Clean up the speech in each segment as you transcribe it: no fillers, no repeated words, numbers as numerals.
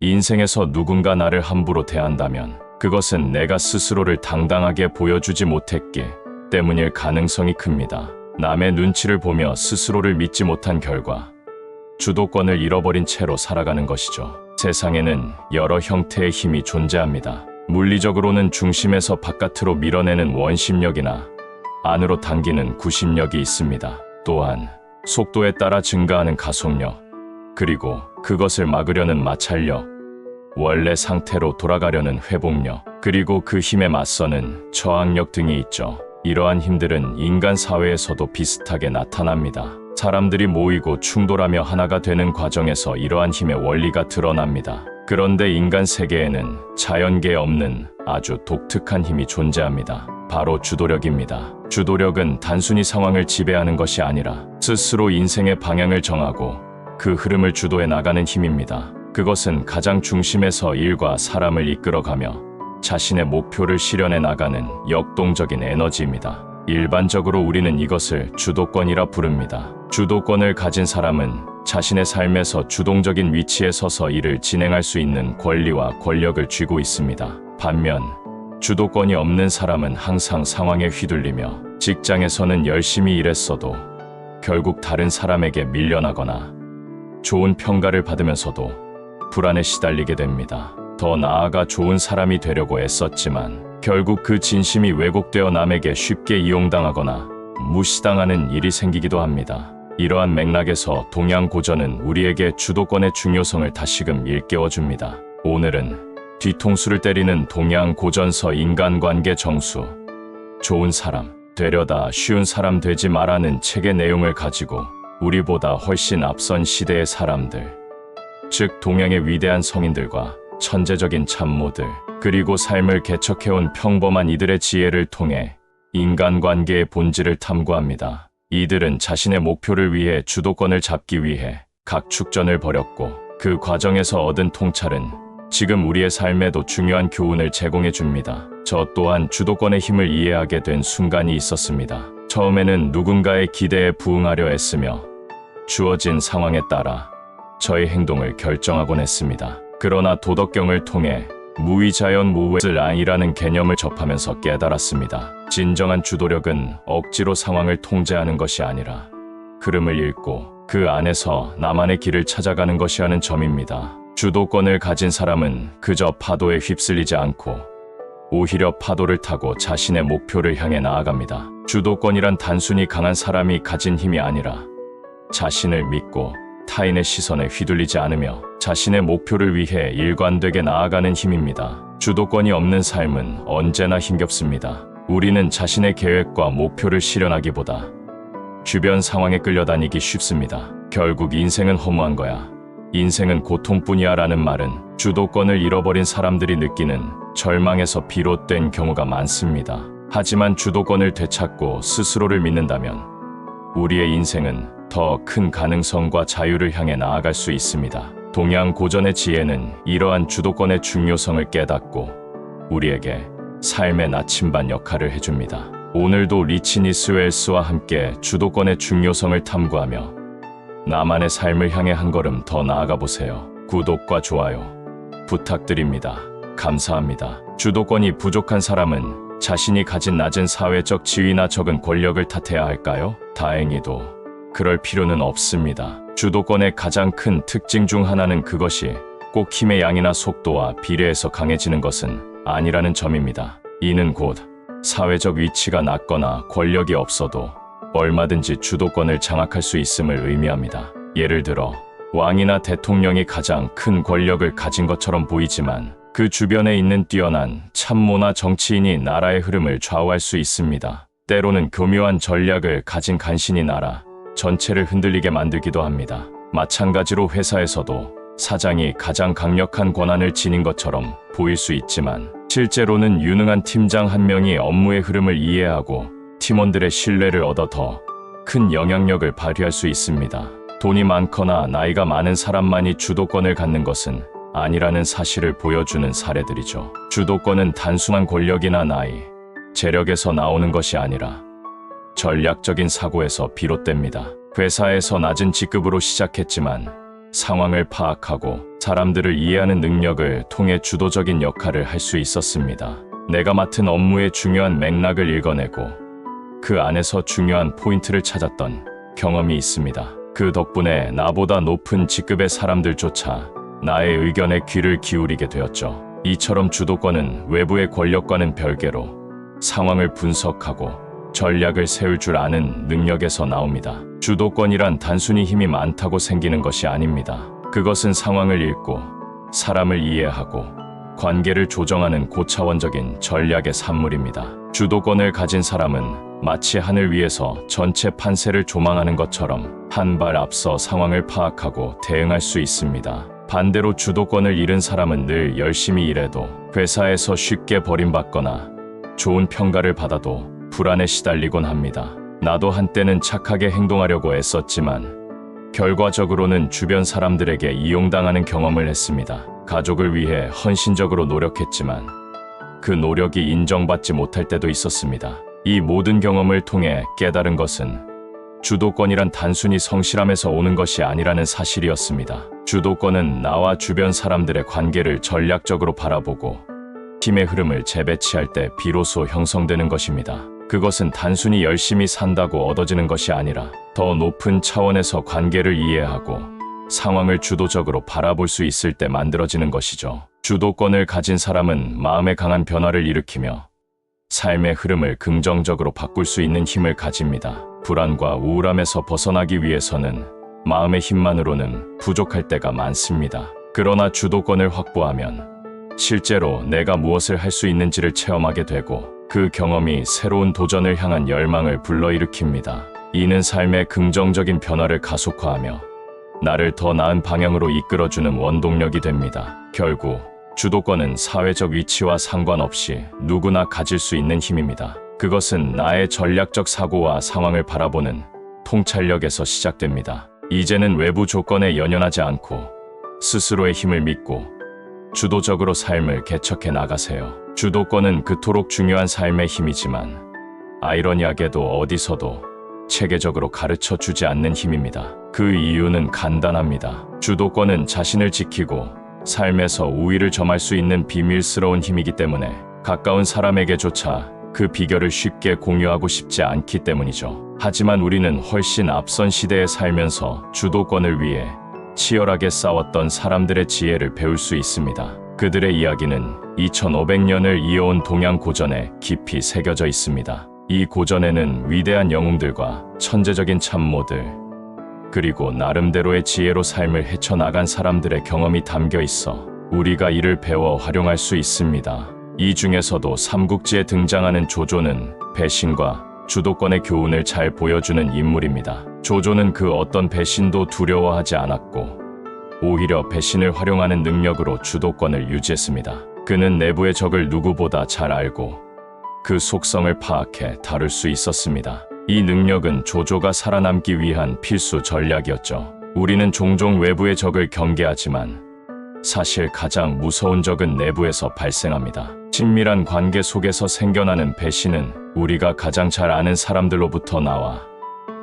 인생에서 누군가 나를 함부로 대한다면 그것은 내가 스스로를 당당하게 보여주지 못했기 때문일 가능성이 큽니다. 남의 눈치를 보며 스스로를 믿지 못한 결과 주도권을 잃어버린 채로 살아가는 것이죠. 세상에는 여러 형태의 힘이 존재합니다. 물리적으로는 중심에서 바깥으로 밀어내는 원심력이나 안으로 당기는 구심력이 있습니다. 또한 속도에 따라 증가하는 가속력, 그리고 그것을 막으려는 마찰력, 원래 상태로 돌아가려는 회복력, 그리고 그 힘에 맞서는 저항력 등이 있죠. 이러한 힘들은 인간 사회에서도 비슷하게 나타납니다. 사람들이 모이고 충돌하며 하나가 되는 과정에서 이러한 힘의 원리가 드러납니다. 그런데 인간 세계에는 자연계에 없는 아주 독특한 힘이 존재합니다. 바로 주도력입니다. 주도력은 단순히 상황을 지배하는 것이 아니라 스스로 인생의 방향을 정하고 그 흐름을 주도해 나가는 힘입니다. 그것은 가장 중심에서 일과 사람을 이끌어가며 자신의 목표를 실현해 나가는 역동적인 에너지입니다. 일반적으로 우리는 이것을 주도권이라 부릅니다. 주도권을 가진 사람은 자신의 삶에서 주동적인 위치에 서서 일을 진행할 수 있는 권리와 권력을 쥐고 있습니다. 반면 주도권이 없는 사람은 항상 상황에 휘둘리며 직장에서는 열심히 일했어도 결국 다른 사람에게 밀려나거나 좋은 평가를 받으면서도 불안에 시달리게 됩니다. 더 나아가 좋은 사람이 되려고 애썼지만 결국 그 진심이 왜곡되어 남에게 쉽게 이용당하거나 무시당하는 일이 생기기도 합니다. 이러한 맥락에서 동양고전은 우리에게 주도권의 중요성을 다시금 일깨워줍니다. 오늘은 뒤통수를 때리는 동양고전서 인간관계 정수, 좋은 사람 되려다 쉬운 사람 되지 마라는 책의 내용을 가지고 우리보다 훨씬 앞선 시대의 사람들, 즉 동양의 위대한 성인들과 천재적인 참모들, 그리고 삶을 개척해온 평범한 이들의 지혜를 통해 인간관계의 본질을 탐구합니다. 이들은 자신의 목표를 위해 주도권을 잡기 위해 각축전을 벌였고 그 과정에서 얻은 통찰은 지금 우리의 삶에도 중요한 교훈을 제공해 줍니다. 저 또한 주도권의 힘을 이해하게 된 순간이 있었습니다. 처음에는 누군가의 기대에 부응하려 애쓰며 주어진 상황에 따라 저의 행동을 결정하곤 했습니다. 그러나 도덕경을 통해 무위자연무외를 아니라는 개념을 접하면서 깨달았습니다. 진정한 주도력은 억지로 상황을 통제하는 것이 아니라 흐름을 읽고 그 안에서 나만의 길을 찾아가는 것이라는 점입니다. 주도권을 가진 사람은 그저 파도에 휩쓸리지 않고 오히려 파도를 타고 자신의 목표를 향해 나아갑니다. 주도권이란 단순히 강한 사람이 가진 힘이 아니라 자신을 믿고 타인의 시선에 휘둘리지 않으며 자신의 목표를 위해 일관되게 나아가는 힘입니다. 주도권이 없는 삶은 언제나 힘겹습니다. 우리는 자신의 계획과 목표를 실현하기보다 주변 상황에 끌려다니기 쉽습니다. 결국 인생은 허무한 거야, 인생은 고통뿐이야 라는 말은 주도권을 잃어버린 사람들이 느끼는 절망에서 비롯된 경우가 많습니다. 하지만 주도권을 되찾고 스스로를 믿는다면 우리의 인생은 더 큰 가능성과 자유를 향해 나아갈 수 있습니다. 동양 고전의 지혜는 이러한 주도권의 중요성을 깨닫고 우리에게 삶의 나침반 역할을 해줍니다. 오늘도 리치니스 웰스와 함께 주도권의 중요성을 탐구하며 나만의 삶을 향해 한 걸음 더 나아가 보세요. 구독과 좋아요 부탁드립니다. 감사합니다. 주도권이 부족한 사람은 자신이 가진 낮은 사회적 지위나 적은 권력을 탓해야 할까요? 다행히도 그럴 필요는 없습니다. 주도권의 가장 큰 특징 중 하나는 그것이 꼭 힘의 양이나 속도와 비례해서 강해지는 것은 아니라는 점입니다. 이는 곧 사회적 위치가 낮거나 권력이 없어도 얼마든지 주도권을 장악할 수 있음을 의미합니다. 예를 들어 왕이나 대통령이 가장 큰 권력을 가진 것처럼 보이지만 그 주변에 있는 뛰어난 참모나 정치인이 나라의 흐름을 좌우할 수 있습니다. 때로는 교묘한 전략을 가진 간신히 나라 전체를 흔들리게 만들기도 합니다. 마찬가지로 회사에서도 사장이 가장 강력한 권한을 지닌 것처럼 보일 수 있지만 실제로는 유능한 팀장 한 명이 업무의 흐름을 이해하고 팀원들의 신뢰를 얻어 더 큰 영향력을 발휘할 수 있습니다. 돈이 많거나 나이가 많은 사람만이 주도권을 갖는 것은 아니라는 사실을 보여주는 사례들이죠. 주도권은 단순한 권력이나 나이, 재력에서 나오는 것이 아니라 전략적인 사고에서 비롯됩니다. 회사에서 낮은 직급으로 시작했지만 상황을 파악하고 사람들을 이해하는 능력을 통해 주도적인 역할을 할 수 있었습니다. 내가 맡은 업무의 중요한 맥락을 읽어내고 그 안에서 중요한 포인트를 찾았던 경험이 있습니다. 그 덕분에 나보다 높은 직급의 사람들조차 나의 의견에 귀를 기울이게 되었죠. 이처럼 주도권은 외부의 권력과는 별개로 상황을 분석하고 전략을 세울 줄 아는 능력에서 나옵니다. 주도권이란 단순히 힘이 많다고 생기는 것이 아닙니다. 그것은 상황을 읽고 사람을 이해하고 관계를 조정하는 고차원적인 전략의 산물입니다. 주도권을 가진 사람은 마치 하늘 위에서 전체 판세를 조망하는 것처럼 한 발 앞서 상황을 파악하고 대응할 수 있습니다. 반대로 주도권을 잃은 사람은 늘 열심히 일해도 회사에서 쉽게 버림받거나 좋은 평가를 받아도 불안에 시달리곤 합니다. 나도 한때는 착하게 행동하려고 애썼지만 결과적으로는 주변 사람들에게 이용당하는 경험을 했습니다. 가족을 위해 헌신적으로 노력했지만 그 노력이 인정받지 못할 때도 있었습니다. 이 모든 경험을 통해 깨달은 것은 주도권이란 단순히 성실함에서 오는 것이 아니라는 사실이었습니다. 주도권은 나와 주변 사람들의 관계를 전략적으로 바라보고 팀의 흐름을 재배치할 때 비로소 형성되는 것입니다. 그것은 단순히 열심히 산다고 얻어지는 것이 아니라 더 높은 차원에서 관계를 이해하고 상황을 주도적으로 바라볼 수 있을 때 만들어지는 것이죠. 주도권을 가진 사람은 마음에 강한 변화를 일으키며 삶의 흐름을 긍정적으로 바꿀 수 있는 힘을 가집니다. 불안과 우울함에서 벗어나기 위해서는 마음의 힘만으로는 부족할 때가 많습니다. 그러나 주도권을 확보하면 실제로 내가 무엇을 할 수 있는지를 체험하게 되고 그 경험이 새로운 도전을 향한 열망을 불러일으킵니다. 이는 삶의 긍정적인 변화를 가속화하며 나를 더 나은 방향으로 이끌어주는 원동력이 됩니다. 결국 주도권은 사회적 위치와 상관없이 누구나 가질 수 있는 힘입니다. 그것은 나의 전략적 사고와 상황을 바라보는 통찰력에서 시작됩니다. 이제는 외부 조건에 연연하지 않고 스스로의 힘을 믿고 주도적으로 삶을 개척해 나가세요. 주도권은 그토록 중요한 삶의 힘이지만 아이러니하게도 어디서도 체계적으로 가르쳐 주지 않는 힘입니다. 그 이유는 간단합니다. 주도권은 자신을 지키고 삶에서 우위를 점할 수 있는 비밀스러운 힘이기 때문에 가까운 사람에게조차 그 비결을 쉽게 공유하고 싶지 않기 때문이죠. 하지만 우리는 훨씬 앞선 시대에 살면서 주도권을 위해 치열하게 싸웠던 사람들의 지혜를 배울 수 있습니다. 그들의 이야기는 2500년을 이어온 동양 고전에 깊이 새겨져 있습니다. 이 고전에는 위대한 영웅들과 천재적인 참모들, 그리고 나름대로의 지혜로 삶을 헤쳐나간 사람들의 경험이 담겨 있어 우리가 이를 배워 활용할 수 있습니다. 이 중에서도 삼국지에 등장하는 조조는 배신과 주도권의 교훈을 잘 보여주는 인물입니다. 조조는 그 어떤 배신도 두려워하지 않았고 오히려 배신을 활용하는 능력으로 주도권을 유지했습니다. 그는 내부의 적을 누구보다 잘 알고 그 속성을 파악해 다룰 수 있었습니다. 이 능력은 조조가 살아남기 위한 필수 전략이었죠. 우리는 종종 외부의 적을 경계하지만 사실 가장 무서운 적은 내부에서 발생합니다. 친밀한 관계 속에서 생겨나는 배신은 우리가 가장 잘 아는 사람들로부터 나와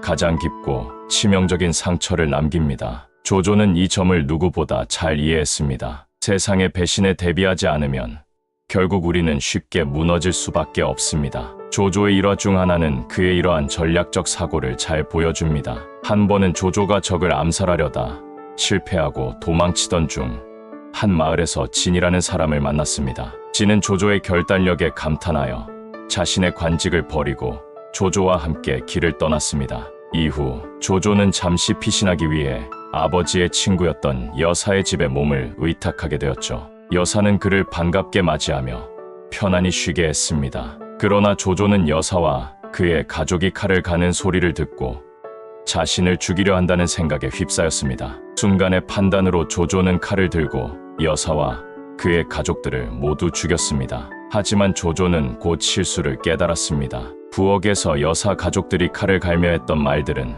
가장 깊고 치명적인 상처를 남깁니다. 조조는 이 점을 누구보다 잘 이해했습니다. 세상의 배신에 대비하지 않으면 결국 우리는 쉽게 무너질 수밖에 없습니다. 조조의 일화 중 하나는 그의 이러한 전략적 사고를 잘 보여줍니다. 한 번은 조조가 적을 암살하려다 실패하고 도망치던 중 한 마을에서 진이라는 사람을 만났습니다. 진은 조조의 결단력에 감탄하여 자신의 관직을 버리고 조조와 함께 길을 떠났습니다. 이후 조조는 잠시 피신하기 위해 아버지의 친구였던 여사의 집에 몸을 의탁하게 되었죠. 여사는 그를 반갑게 맞이하며 편안히 쉬게 했습니다. 그러나 조조는 여사와 그의 가족이 칼을 가는 소리를 듣고 자신을 죽이려 한다는 생각에 휩싸였습니다. 순간의 판단으로 조조는 칼을 들고 여사와 그의 가족들을 모두 죽였습니다. 하지만 조조는 곧 실수를 깨달았습니다. 부엌에서 여사 가족들이 칼을 갈며 했던 말들은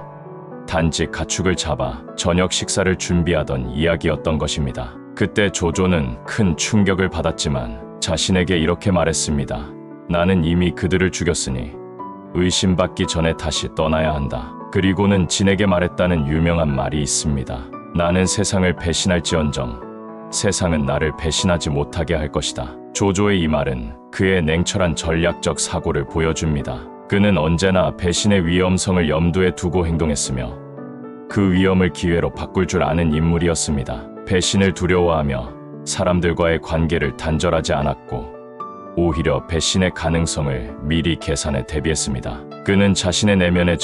단지 가축을 잡아 저녁 식사를 준비하던 이야기였던 것입니다. 그때 조조는 큰 충격을 받았지만 자신에게 이렇게 말했습니다. 나는 이미 그들을 죽였으니 의심받기 전에 다시 떠나야 한다. 그리고는 진에게 말했다는 유명한 말이 있습니다. 나는 세상을 배신할지언정 세상은 나를 배신하지 못하게 할 것이다. 조조의 이 말은 그의 냉철한 전략적 사고를 보여줍니다. 그는 언제나 배신의 위험성을 염두에 두고 행동했으며 그 위험을 기회로 바꿀 줄 아는 인물이었습니다. 배신을 두려워하며 사람들과의 관계를 단절하지 않았고 오히려 배신의 가능성을 미리 계산해 대비했습니다. 그는 자신의 내면의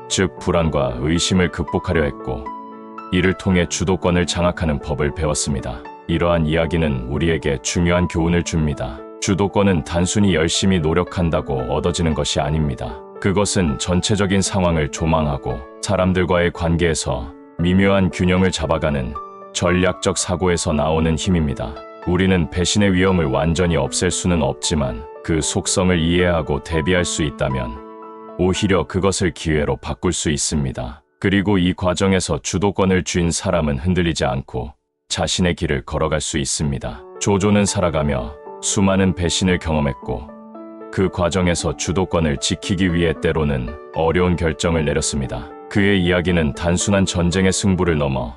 즉 불안과 의심을 극복하려 했고 이를 통해 주도권을 장악하는 법을 배웠습니다. 이러한 이야기는 우리에게 중요한 교훈을 줍니다. 주도권은 단순히 열심히 노력한다고 얻어지는 것이 아닙니다. 그것은 전체적인 상황을 조망하고 사람들과의 관계에서 미묘한 균형을 잡아가는 전략적 사고에서 나오는 힘입니다. 우리는 배신의 위험을 완전히 없앨 수는 없지만 그 속성을 이해하고 대비할 수 있다면 오히려 그것을 기회로 바꿀 수 있습니다. 그리고 이 과정에서 주도권을 쥔 사람은 흔들리지 않고 자신의 길을 걸어갈 수 있습니다. 조조는 살아가며 수많은 배신을 경험했고 그 과정에서 주도권을 지키기 위해 때로는 어려운 결정을 내렸습니다. 그의 이야기는 단순한 전쟁의 승부를 넘어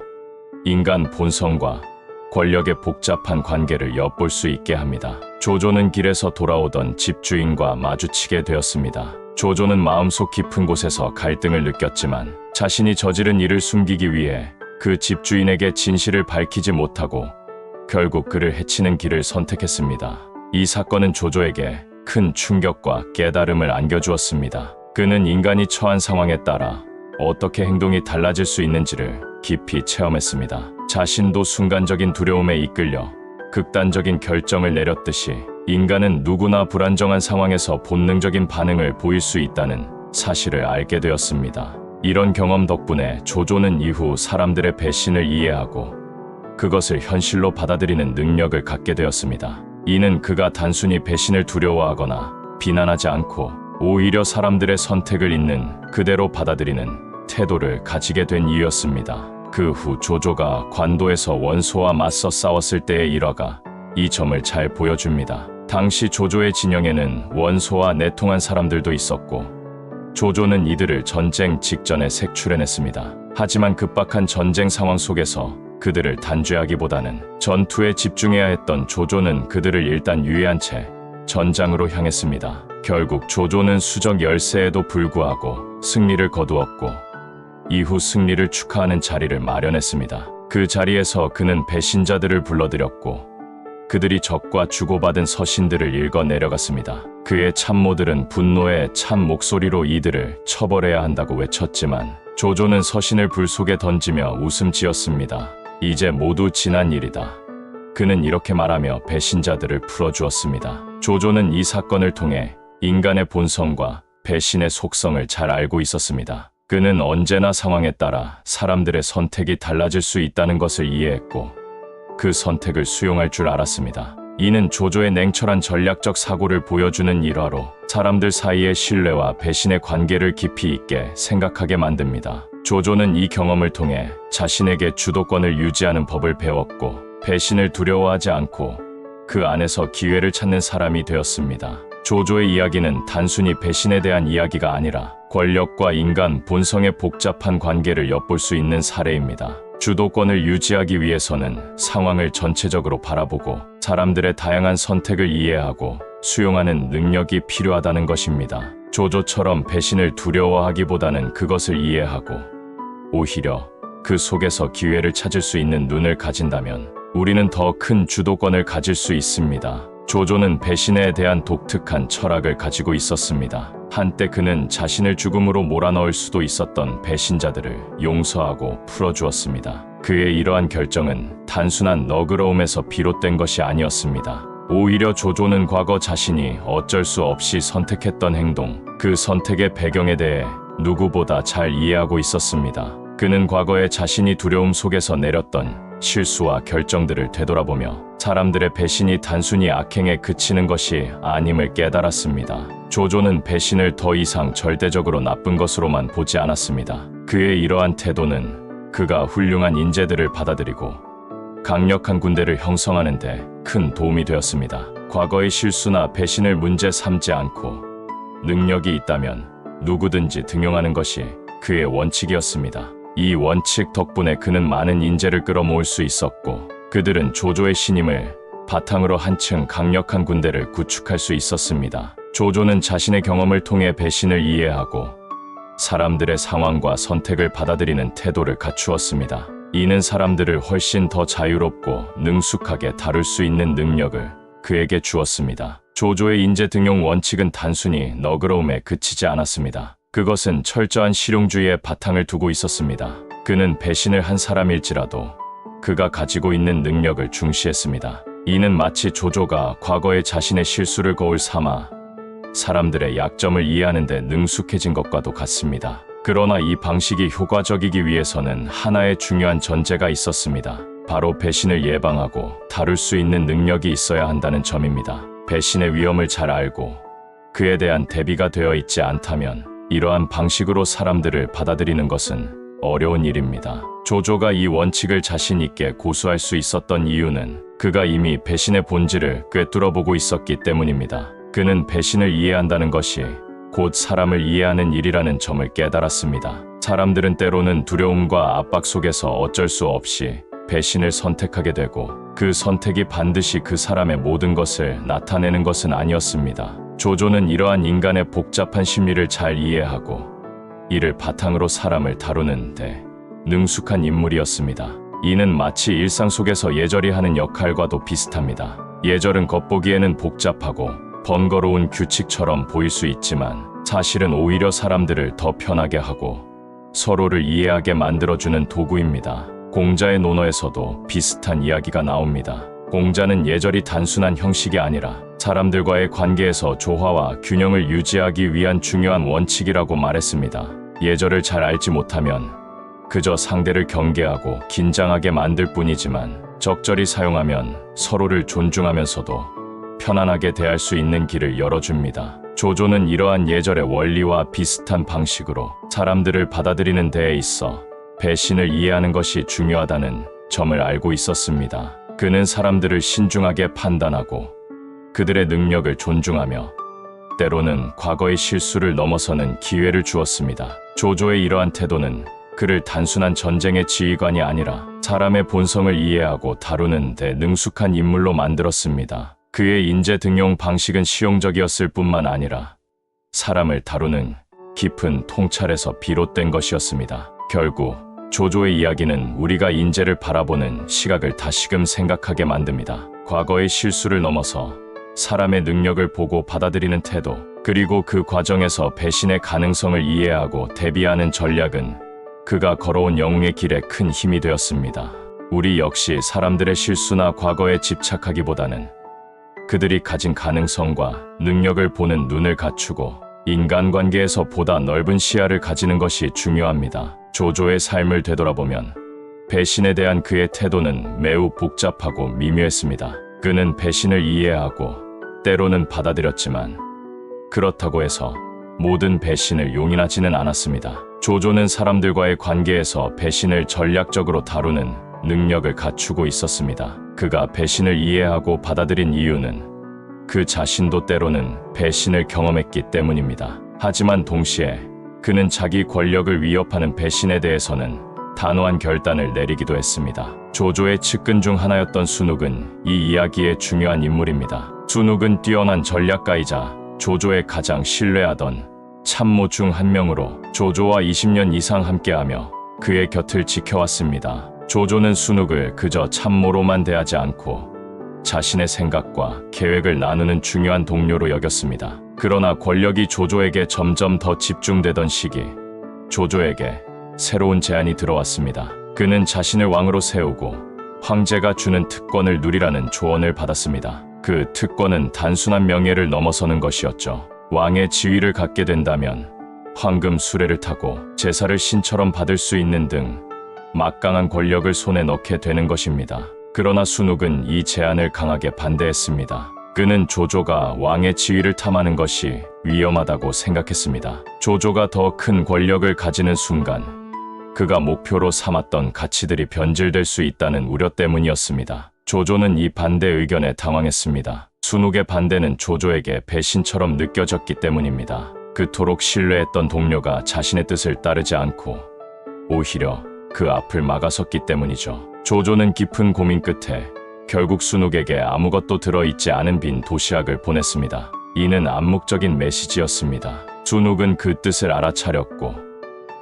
인간 본성과 권력의 복잡한 관계를 엿볼 수 있게 합니다. 조조는 길에서 돌아오던 집주인과 마주치게 되었습니다. 조조는 마음속 깊은 곳에서 갈등을 느꼈지만 자신이 저지른 일을 숨기기 위해 그 집주인에게 진실을 밝히지 못하고 결국 그를 해치는 길을 선택했습니다. 이 사건은 조조에게 큰 충격과 깨달음을 안겨주었습니다. 그는 인간이 처한 상황에 따라 어떻게 행동이 달라질 수 있는지를 깊이 체험했습니다. 자신도 순간적인 두려움에 이끌려 극단적인 결정을 내렸듯이 인간은 누구나 불안정한 상황에서 본능적인 반응을 보일 수 있다는 사실을 알게 되었습니다. 이런 경험 덕분에 조조는 이후 사람들의 배신을 이해하고 그것을 현실로 받아들이는 능력을 갖게 되었습니다. 이는 그가 단순히 배신을 두려워하거나 비난하지 않고 오히려 사람들의 선택을 있는 그대로 받아들이는 태도를 가지게 된 이유였습니다. 그 후 조조가 관도에서 원소와 맞서 싸웠을 때의 일화가 이 점을 잘 보여줍니다. 당시 조조의 진영에는 원소와 내통한 사람들도 있었고 조조는 이들을 전쟁 직전에 색출해냈습니다. 하지만 급박한 전쟁 상황 속에서 그들을 단죄하기보다는 전투에 집중해야 했던 조조는 그들을 일단 유예한 채 전장으로 향했습니다. 결국 조조는 수적 열세에도 불구하고 승리를 거두었고 이후 승리를 축하하는 자리를 마련했습니다. 그 자리에서 그는 배신자들을 불러들였고 그들이 적과 주고받은 서신들을 읽어 내려갔습니다. 그의 참모들은 분노의 참 목소리로 이들을 처벌해야 한다고 외쳤지만 조조는 서신을 불 속에 던지며 웃음 지었습니다. 이제 모두 지난 일이다. 그는 이렇게 말하며 배신자들을 풀어주었습니다. 조조는 이 사건을 통해 인간의 본성과 배신의 속성을 잘 알고 있었습니다. 그는 언제나 상황에 따라 사람들의 선택이 달라질 수 있다는 것을 이해했고 그 선택을 수용할 줄 알았습니다. 이는 조조의 냉철한 전략적 사고를 보여주는 일화로 사람들 사이의 신뢰와 배신의 관계를 깊이 있게 생각하게 만듭니다. 조조는 이 경험을 통해 자신에게 주도권을 유지하는 법을 배웠고 배신을 두려워하지 않고 그 안에서 기회를 찾는 사람이 되었습니다. 조조의 이야기는 단순히 배신에 대한 이야기가 아니라 권력과 인간 본성의 복잡한 관계를 엿볼 수 있는 사례입니다. 주도권을 유지하기 위해서는 상황을 전체적으로 바라보고 사람들의 다양한 선택을 이해하고 수용하는 능력이 필요하다는 것입니다. 조조처럼 배신을 두려워하기보다는 그것을 이해하고 오히려 그 속에서 기회를 찾을 수 있는 눈을 가진다면 우리는 더 큰 주도권을 가질 수 있습니다. 조조는 배신에 대한 독특한 철학을 가지고 있었습니다. 한때 그는 자신을 죽음으로 몰아넣을 수도 있었던 배신자들을 용서하고 풀어주었습니다. 그의 이러한 결정은 단순한 너그러움에서 비롯된 것이 아니었습니다. 오히려 조조는 과거 자신이 어쩔 수 없이 선택했던 행동, 그 선택의 배경에 대해 누구보다 잘 이해하고 있었습니다. 그는 과거에 자신이 두려움 속에서 내렸던 실수와 결정들을 되돌아보며 사람들의 배신이 단순히 악행에 그치는 것이 아님을 깨달았습니다. 조조는 배신을 더 이상 절대적으로 나쁜 것으로만 보지 않았습니다. 그의 이러한 태도는 그가 훌륭한 인재들을 받아들이고 강력한 군대를 형성하는 데 큰 도움이 되었습니다. 과거의 실수나 배신을 문제 삼지 않고 능력이 있다면 누구든지 등용하는 것이 그의 원칙이었습니다. 이 원칙 덕분에 그는 많은 인재를 끌어모을 수 있었고, 그들은 조조의 신임을 바탕으로 한층 강력한 군대를 구축할 수 있었습니다. 조조는 자신의 경험을 통해 배신을 이해하고 사람들의 상황과 선택을 받아들이는 태도를 갖추었습니다. 이는 사람들을 훨씬 더 자유롭고 능숙하게 다룰 수 있는 능력을 그에게 주었습니다. 조조의 인재 등용 원칙은 단순히 너그러움에 그치지 않았습니다. 그것은 철저한 실용주의의 바탕을 두고 있었습니다. 그는 배신을 한 사람일지라도 그가 가지고 있는 능력을 중시했습니다. 이는 마치 조조가 과거에 자신의 실수를 거울 삼아 사람들의 약점을 이해하는 데 능숙해진 것과도 같습니다. 그러나 이 방식이 효과적이기 위해서는 하나의 중요한 전제가 있었습니다. 바로 배신을 예방하고 다룰 수 있는 능력이 있어야 한다는 점입니다. 배신의 위험을 잘 알고 그에 대한 대비가 되어 있지 않다면 이러한 방식으로 사람들을 받아들이는 것은 어려운 일입니다. 조조가 이 원칙을 자신 있게 고수할 수 있었던 이유는 그가 이미 배신의 본질을 꿰뚫어보고 있었기 때문입니다. 그는 배신을 이해한다는 것이 곧 사람을 이해하는 일이라는 점을 깨달았습니다. 사람들은 때로는 두려움과 압박 속에서 어쩔 수 없이 배신을 선택하게 되고, 그 선택이 반드시 그 사람의 모든 것을 나타내는 것은 아니었습니다. 조조는 이러한 인간의 복잡한 심리를 잘 이해하고 이를 바탕으로 사람을 다루는 데 능숙한 인물이었습니다. 이는 마치 일상 속에서 예절이 하는 역할과도 비슷합니다. 예절은 겉보기에는 복잡하고 번거로운 규칙처럼 보일 수 있지만 사실은 오히려 사람들을 더 편하게 하고 서로를 이해하게 만들어주는 도구입니다. 공자의 논어에서도 비슷한 이야기가 나옵니다. 공자는 예절이 단순한 형식이 아니라 사람들과의 관계에서 조화와 균형을 유지하기 위한 중요한 원칙이라고 말했습니다. 예절을 잘 알지 못하면 그저 상대를 경계하고 긴장하게 만들 뿐이지만, 적절히 사용하면 서로를 존중하면서도 편안하게 대할 수 있는 길을 열어줍니다. 조조는 이러한 예절의 원리와 비슷한 방식으로 사람들을 받아들이는 데에 있어 배신을 이해하는 것이 중요하다는 점을 알고 있었습니다. 그는 사람들을 신중하게 판단하고 그들의 능력을 존중하며 때로는 과거의 실수를 넘어서는 기회를 주었습니다. 조조의 이러한 태도는 그를 단순한 전쟁의 지휘관이 아니라 사람의 본성을 이해하고 다루는 데 능숙한 인물로 만들었습니다. 그의 인재 등용 방식은 실용적이었을 뿐만 아니라 사람을 다루는 깊은 통찰에서 비롯된 것이었습니다. 결국 조조의 이야기는 우리가 인재를 바라보는 시각을 다시금 생각하게 만듭니다. 과거의 실수를 넘어서 사람의 능력을 보고 받아들이는 태도, 그리고 그 과정에서 배신의 가능성을 이해하고 대비하는 전략은 그가 걸어온 영웅의 길에 큰 힘이 되었습니다. 우리 역시 사람들의 실수나 과거에 집착하기보다는 그들이 가진 가능성과 능력을 보는 눈을 갖추고 인간관계에서 보다 넓은 시야를 가지는 것이 중요합니다. 조조의 삶을 되돌아보면 배신에 대한 그의 태도는 매우 복잡하고 미묘했습니다. 그는 배신을 이해하고 때로는 받아들였지만, 그렇다고 해서 모든 배신을 용인하지는 않았습니다. 조조는 사람들과의 관계에서 배신을 전략적으로 다루는 능력을 갖추고 있었습니다. 그가 배신을 이해하고 받아들인 이유는 그 자신도 때로는 배신을 경험했기 때문입니다. 하지만 동시에 그는 자기 권력을 위협하는 배신에 대해서는 단호한 결단을 내리기도 했습니다. 조조의 측근 중 하나였던 순욱은 이 이야기의 중요한 인물입니다. 순욱은 뛰어난 전략가이자 조조의 가장 신뢰하던 참모 중 한 명으로 조조와 20년 이상 함께하며 그의 곁을 지켜왔습니다. 조조는 순욱을 그저 참모로만 대하지 않고 자신의 생각과 계획을 나누는 중요한 동료로 여겼습니다. 그러나 권력이 조조에게 점점 더 집중되던 시기, 조조에게 새로운 제안이 들어왔습니다. 그는 자신을 왕으로 세우고 황제가 주는 특권을 누리라는 조언을 받았습니다. 그 특권은 단순한 명예를 넘어서는 것이었죠. 왕의 지위를 갖게 된다면 황금 수레를 타고 제사를 신처럼 받을 수 있는 등 막강한 권력을 손에 넣게 되는 것입니다. 그러나 순욱은 이 제안을 강하게 반대했습니다. 그는 조조가 왕의 지위를 탐하는 것이 위험하다고 생각했습니다. 조조가 더 큰 권력을 가지는 순간 그가 목표로 삼았던 가치들이 변질될 수 있다는 우려 때문이었습니다. 조조는 이 반대 의견에 당황했습니다. 순욱의 반대는 조조에게 배신처럼 느껴졌기 때문입니다. 그토록 신뢰했던 동료가 자신의 뜻을 따르지 않고 오히려 그 앞을 막아섰기 때문이죠. 조조는 깊은 고민 끝에 결국 순욱에게 아무것도 들어있지 않은 빈 도시락을 보냈습니다. 이는 암묵적인 메시지였습니다. 순욱은 그 뜻을 알아차렸고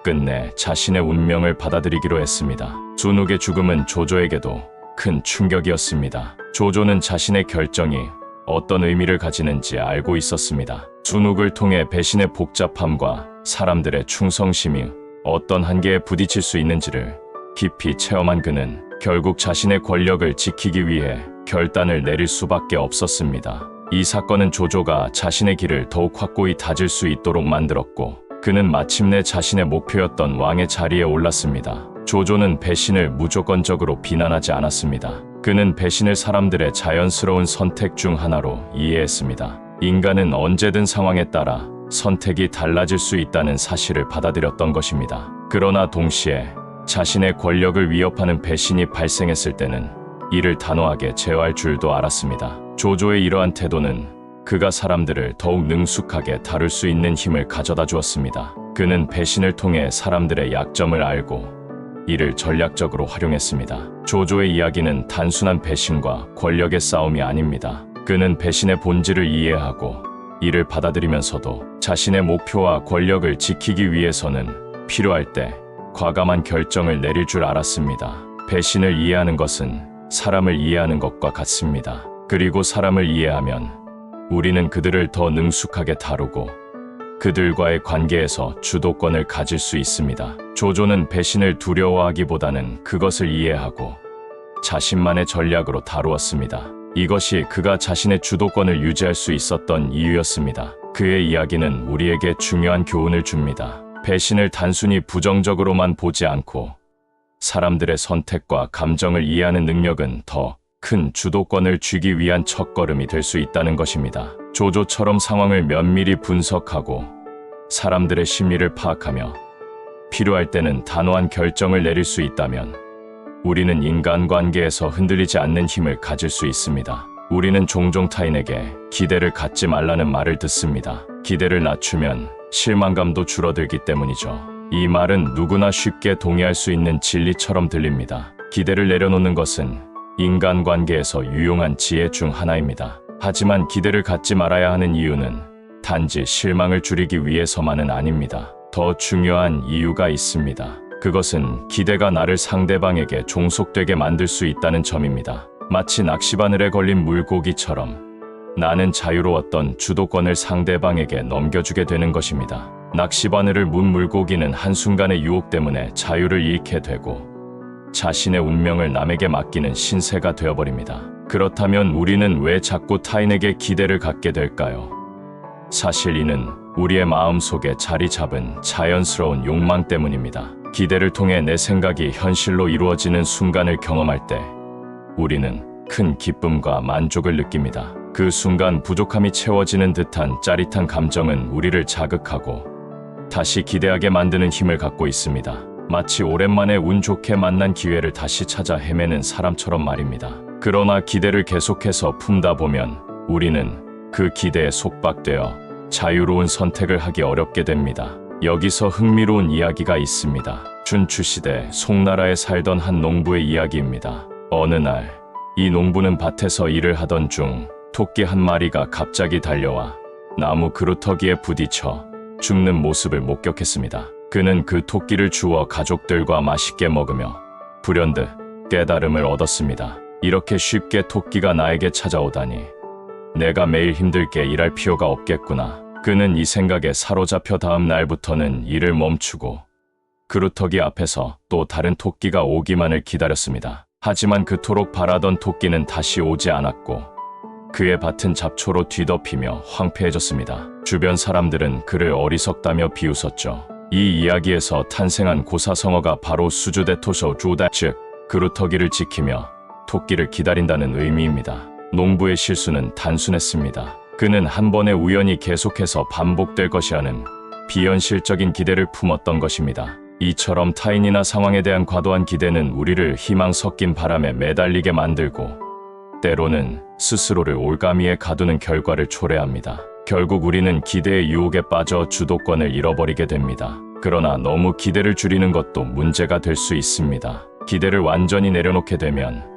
끝내 자신의 운명을 받아들이기로 했습니다. 순욱의 죽음은 조조에게도 큰 충격이었습니다. 조조는 자신의 결정이 어떤 의미를 가지는지 알고 있었습니다. 순욱을 통해 배신의 복잡함과 사람들의 충성심이 어떤 한계에 부딪힐 수 있는지를 깊이 체험한 그는 결국 자신의 권력을 지키기 위해 결단을 내릴 수밖에 없었습니다. 이 사건은 조조가 자신의 길을 더욱 확고히 다질 수 있도록 만들었고 그는 마침내 자신의 목표였던 왕의 자리에 올랐습니다. 조조는 배신을 무조건적으로 비난하지 않았습니다. 그는 배신을 사람들의 자연스러운 선택 중 하나로 이해했습니다. 인간은 언제든 상황에 따라 선택이 달라질 수 있다는 사실을 받아들였던 것입니다. 그러나 동시에 자신의 권력을 위협하는 배신이 발생했을 때는 이를 단호하게 제어할 줄도 알았습니다. 조조의 이러한 태도는 그가 사람들을 더욱 능숙하게 다룰 수 있는 힘을 가져다 주었습니다. 그는 배신을 통해 사람들의 약점을 알고 이를 전략적으로 활용했습니다. 조조의 이야기는 단순한 배신과 권력의 싸움이 아닙니다. 그는 배신의 본질을 이해하고 이를 받아들이면서도 자신의 목표와 권력을 지키기 위해서는 필요할 때 과감한 결정을 내릴 줄 알았습니다. 배신을 이해하는 것은 사람을 이해하는 것과 같습니다. 그리고 사람을 이해하면 우리는 그들을 더 능숙하게 다루고 그들과의 관계에서 주도권을 가질 수 있습니다. 조조는 배신을 두려워하기보다는 그것을 이해하고 자신만의 전략으로 다루었습니다. 이것이 그가 자신의 주도권을 유지할 수 있었던 이유였습니다. 그의 이야기는 우리에게 중요한 교훈을 줍니다. 배신을 단순히 부정적으로만 보지 않고 사람들의 선택과 감정을 이해하는 능력은 더 큰 주도권을 쥐기 위한 첫걸음이 될 수 있다는 것입니다. 조조처럼 상황을 면밀히 분석하고 사람들의 심리를 파악하며 필요할 때는 단호한 결정을 내릴 수 있다면 우리는 인간관계에서 흔들리지 않는 힘을 가질 수 있습니다. 우리는 종종 타인에게 기대를 갖지 말라는 말을 듣습니다. 기대를 낮추면 실망감도 줄어들기 때문이죠. 이 말은 누구나 쉽게 동의할 수 있는 진리처럼 들립니다. 기대를 내려놓는 것은 인간관계에서 유용한 지혜 중 하나입니다. 하지만 기대를 갖지 말아야 하는 이유는 단지 실망을 줄이기 위해서만은 아닙니다. 더 중요한 이유가 있습니다. 그것은 기대가 나를 상대방에게 종속되게 만들 수 있다는 점입니다. 마치 낚시바늘에 걸린 물고기처럼 나는 자유로웠던 주도권을 상대방에게 넘겨주게 되는 것입니다. 낚시바늘을 문 물고기는 한순간의 유혹 때문에 자유를 잃게 되고 자신의 운명을 남에게 맡기는 신세가 되어버립니다. 그렇다면 우리는 왜 자꾸 타인에게 기대를 갖게 될까요? 사실 이는 우리의 마음속에 자리 잡은 자연스러운 욕망 때문입니다. 기대를 통해 내 생각이 현실로 이루어지는 순간을 경험할 때 우리는 큰 기쁨과 만족을 느낍니다. 그 순간 부족함이 채워지는 듯한 짜릿한 감정은 우리를 자극하고 다시 기대하게 만드는 힘을 갖고 있습니다. 마치 오랜만에 운 좋게 만난 기회를 다시 찾아 헤매는 사람처럼 말입니다. 그러나 기대를 계속해서 품다 보면 우리는 그 기대에 속박되어 자유로운 선택을 하기 어렵게 됩니다. 여기서 흥미로운 이야기가 있습니다. 춘추시대 송나라에 살던 한 농부의 이야기입니다. 어느 날 이 농부는 밭에서 일을 하던 중 토끼 한 마리가 갑자기 달려와 나무 그루터기에 부딪혀 죽는 모습을 목격했습니다. 그는 그 토끼를 주워 가족들과 맛있게 먹으며 불현듯 깨달음을 얻었습니다. 이렇게 쉽게 토끼가 나에게 찾아오다니 내가 매일 힘들게 일할 필요가 없겠구나. 그는 이 생각에 사로잡혀 다음 날부터는 일을 멈추고 그루터기 앞에서 또 다른 토끼가 오기만을 기다렸습니다. 하지만 그토록 바라던 토끼는 다시 오지 않았고 그의 밭은 잡초로 뒤덮이며 황폐해졌습니다. 주변 사람들은 그를 어리석다며 비웃었죠. 이 이야기에서 탄생한 고사성어가 바로 수주대토서 주다, 즉 그루터기를 지키며 토끼를 기다린다는 의미입니다. 농부의 실수는 단순했습니다. 그는 한 번의 우연이 계속해서 반복될 것이라는 비현실적인 기대를 품었던 것입니다. 이처럼 타인이나 상황에 대한 과도한 기대는 우리를 희망 섞인 바람에 매달리게 만들고 때로는 스스로를 올가미에 가두는 결과를 초래합니다. 결국 우리는 기대의 유혹에 빠져 주도권을 잃어버리게 됩니다. 그러나 너무 기대를 줄이는 것도 문제가 될 수 있습니다. 기대를 완전히 내려놓게 되면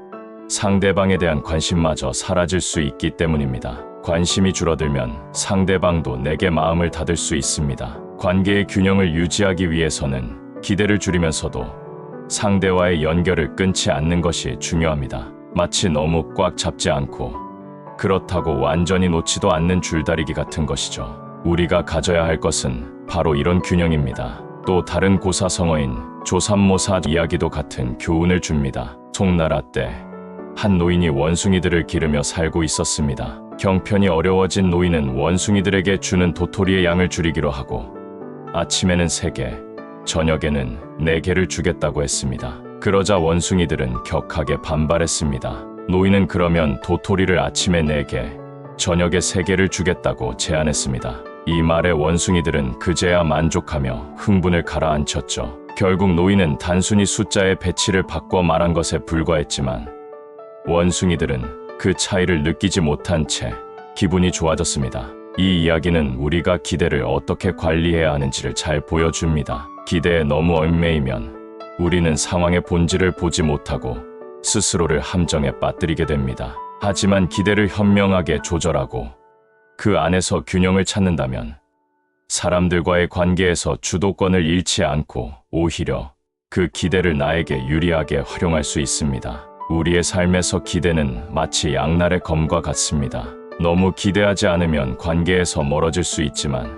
상대방에 대한 관심마저 사라질 수 있기 때문입니다. 관심이 줄어들면 상대방도 내게 마음을 닫을 수 있습니다. 관계의 균형을 유지하기 위해서는 기대를 줄이면서도 상대와의 연결을 끊지 않는 것이 중요합니다. 마치 너무 꽉 잡지 않고 그렇다고 완전히 놓지도 않는 줄다리기 같은 것이죠. 우리가 가져야 할 것은 바로 이런 균형입니다. 또 다른 고사성어인 조삼모사 이야기도 같은 교훈을 줍니다. 송나라 때 한 노인이 원숭이들을 기르며 살고 있었습니다. 형편이 어려워진 노인은 원숭이들에게 주는 도토리의 양을 줄이기로 하고 아침에는 3개, 저녁에는 4개를 주겠다고 했습니다. 그러자 원숭이들은 격하게 반발했습니다. 노인은 그러면 도토리를 아침에 4개, 저녁에 3개를 주겠다고 제안했습니다. 이 말에 원숭이들은 그제야 만족하며 흥분을 가라앉혔죠. 결국 노인은 단순히 숫자의 배치를 바꿔 말한 것에 불과했지만 원숭이들은 그 차이를 느끼지 못한 채 기분이 좋아졌습니다. 이 이야기는 우리가 기대를 어떻게 관리해야 하는지를 잘 보여줍니다. 기대에 너무 얽매이면 우리는 상황의 본질을 보지 못하고 스스로를 함정에 빠뜨리게 됩니다. 하지만 기대를 현명하게 조절하고 그 안에서 균형을 찾는다면 사람들과의 관계에서 주도권을 잃지 않고 오히려 그 기대를 나에게 유리하게 활용할 수 있습니다. 우리의 삶에서 기대는 마치 양날의 검과 같습니다. 너무 기대하지 않으면 관계에서 멀어질 수 있지만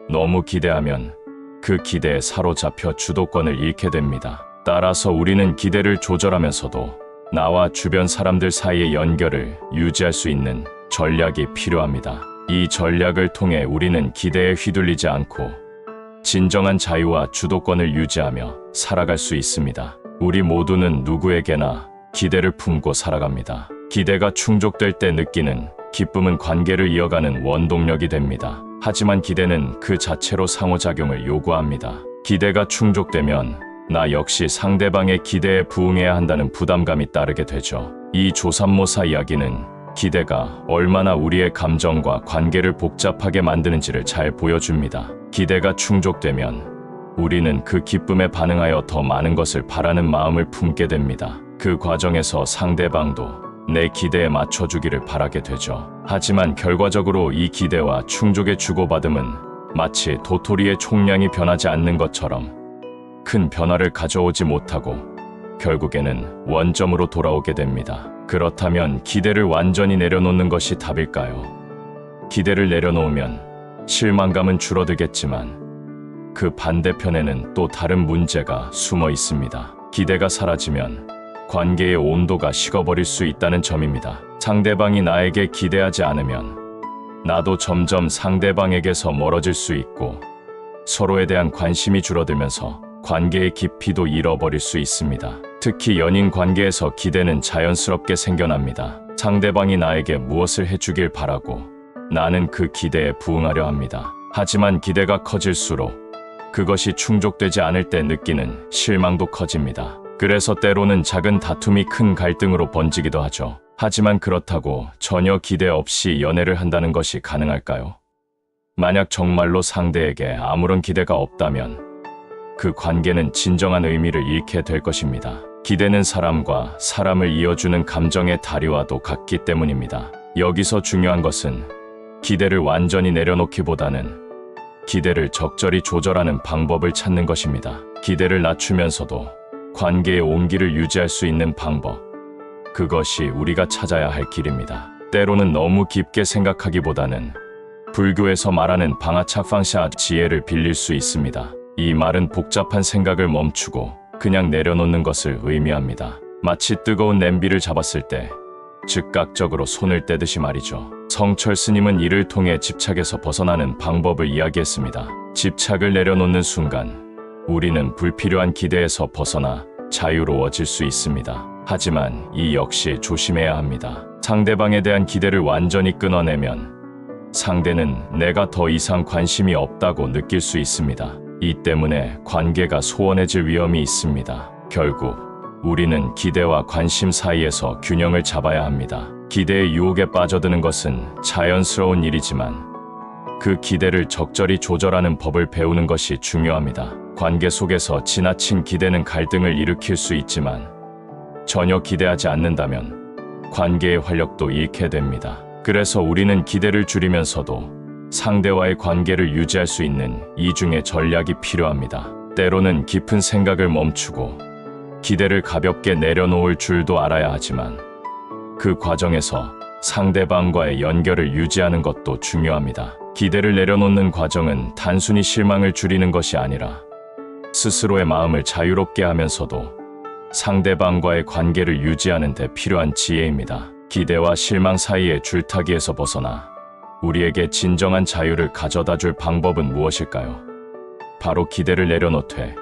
너무 기대하면 그 기대에 사로잡혀 주도권을 잃게 됩니다. 따라서 우리는 기대를 조절하면서도 나와 주변 사람들 사이의 연결을 유지할 수 있는 전략이 필요합니다. 이 전략을 통해 우리는 기대에 휘둘리지 않고 진정한 자유와 주도권을 유지하며 살아갈 수 있습니다. 우리 모두는 누구에게나 기대를 품고 살아갑니다. 기대가 충족될 때 느끼는 기쁨은 관계를 이어가는 원동력이 됩니다. 하지만 기대는 그 자체로 상호작용을 요구합니다. 기대가 충족되면 나 역시 상대방의 기대에 부응해야 한다는 부담감이 따르게 되죠. 이 조삼모사 이야기는 기대가 얼마나 우리의 감정과 관계를 복잡하게 만드는지를 잘 보여줍니다. 기대가 충족되면 우리는 그 기쁨에 반응하여 더 많은 것을 바라는 마음을 품게 됩니다. 그 과정에서 상대방도 내 기대에 맞춰주기를 바라게 되죠. 하지만 결과적으로 이 기대와 충족의 주고받음은 마치 도토리의 총량이 변하지 않는 것처럼 큰 변화를 가져오지 못하고 결국에는 원점으로 돌아오게 됩니다. 그렇다면 기대를 완전히 내려놓는 것이 답일까요? 기대를 내려놓으면 실망감은 줄어들겠지만 그 반대편에는 또 다른 문제가 숨어 있습니다. 기대가 사라지면 관계의 온도가 식어버릴 수 있다는 점입니다. 상대방이 나에게 기대하지 않으면 나도 점점 상대방에게서 멀어질 수 있고 서로에 대한 관심이 줄어들면서 관계의 깊이도 잃어버릴 수 있습니다. 특히 연인 관계에서 기대는 자연스럽게 생겨납니다. 상대방이 나에게 무엇을 해주길 바라고 나는 그 기대에 부응하려 합니다. 하지만 기대가 커질수록 그것이 충족되지 않을 때 느끼는 실망도 커집니다. 그래서 때로는 작은 다툼이 큰 갈등으로 번지기도 하죠. 하지만 그렇다고 전혀 기대 없이 연애를 한다는 것이 가능할까요? 만약 정말로 상대에게 아무런 기대가 없다면 그 관계는 진정한 의미를 잃게 될 것입니다. 기대는 사람과 사람을 이어주는 감정의 다리와도 같기 때문입니다. 여기서 중요한 것은 기대를 완전히 내려놓기보다는 기대를 적절히 조절하는 방법을 찾는 것입니다. 기대를 낮추면서도 관계의 온기를 유지할 수 있는 방법, 그것이 우리가 찾아야 할 길입니다. 때로는 너무 깊게 생각하기보다는 불교에서 말하는 방아착방샤 지혜를 빌릴 수 있습니다. 이 말은 복잡한 생각을 멈추고 그냥 내려놓는 것을 의미합니다. 마치 뜨거운 냄비를 잡았을 때 즉각적으로 손을 떼듯이 말이죠. 성철 스님은 이를 통해 집착에서 벗어나는 방법을 이야기했습니다. 집착을 내려놓는 순간 우리는 불필요한 기대에서 벗어나 자유로워질 수 있습니다. 하지만 이 역시 조심해야 합니다. 상대방에 대한 기대를 완전히 끊어내면 상대는 내가 더 이상 관심이 없다고 느낄 수 있습니다. 이 때문에 관계가 소원해질 위험이 있습니다. 결국 우리는 기대와 관심 사이에서 균형을 잡아야 합니다. 기대의 유혹에 빠져드는 것은 자연스러운 일이지만 그 기대를 적절히 조절하는 법을 배우는 것이 중요합니다. 관계 속에서 지나친 기대는 갈등을 일으킬 수 있지만 전혀 기대하지 않는다면 관계의 활력도 잃게 됩니다. 그래서 우리는 기대를 줄이면서도 상대와의 관계를 유지할 수 있는 이중의 전략이 필요합니다. 때로는 깊은 생각을 멈추고 기대를 가볍게 내려놓을 줄도 알아야 하지만 그 과정에서 상대방과의 연결을 유지하는 것도 중요합니다. 기대를 내려놓는 과정은 단순히 실망을 줄이는 것이 아니라 스스로의 마음을 자유롭게 하면서도 상대방과의 관계를 유지하는 데 필요한 지혜입니다. 기대와 실망 사이의 줄타기에서 벗어나 우리에게 진정한 자유를 가져다 줄 방법은 무엇일까요? 바로 기대를 내려놓되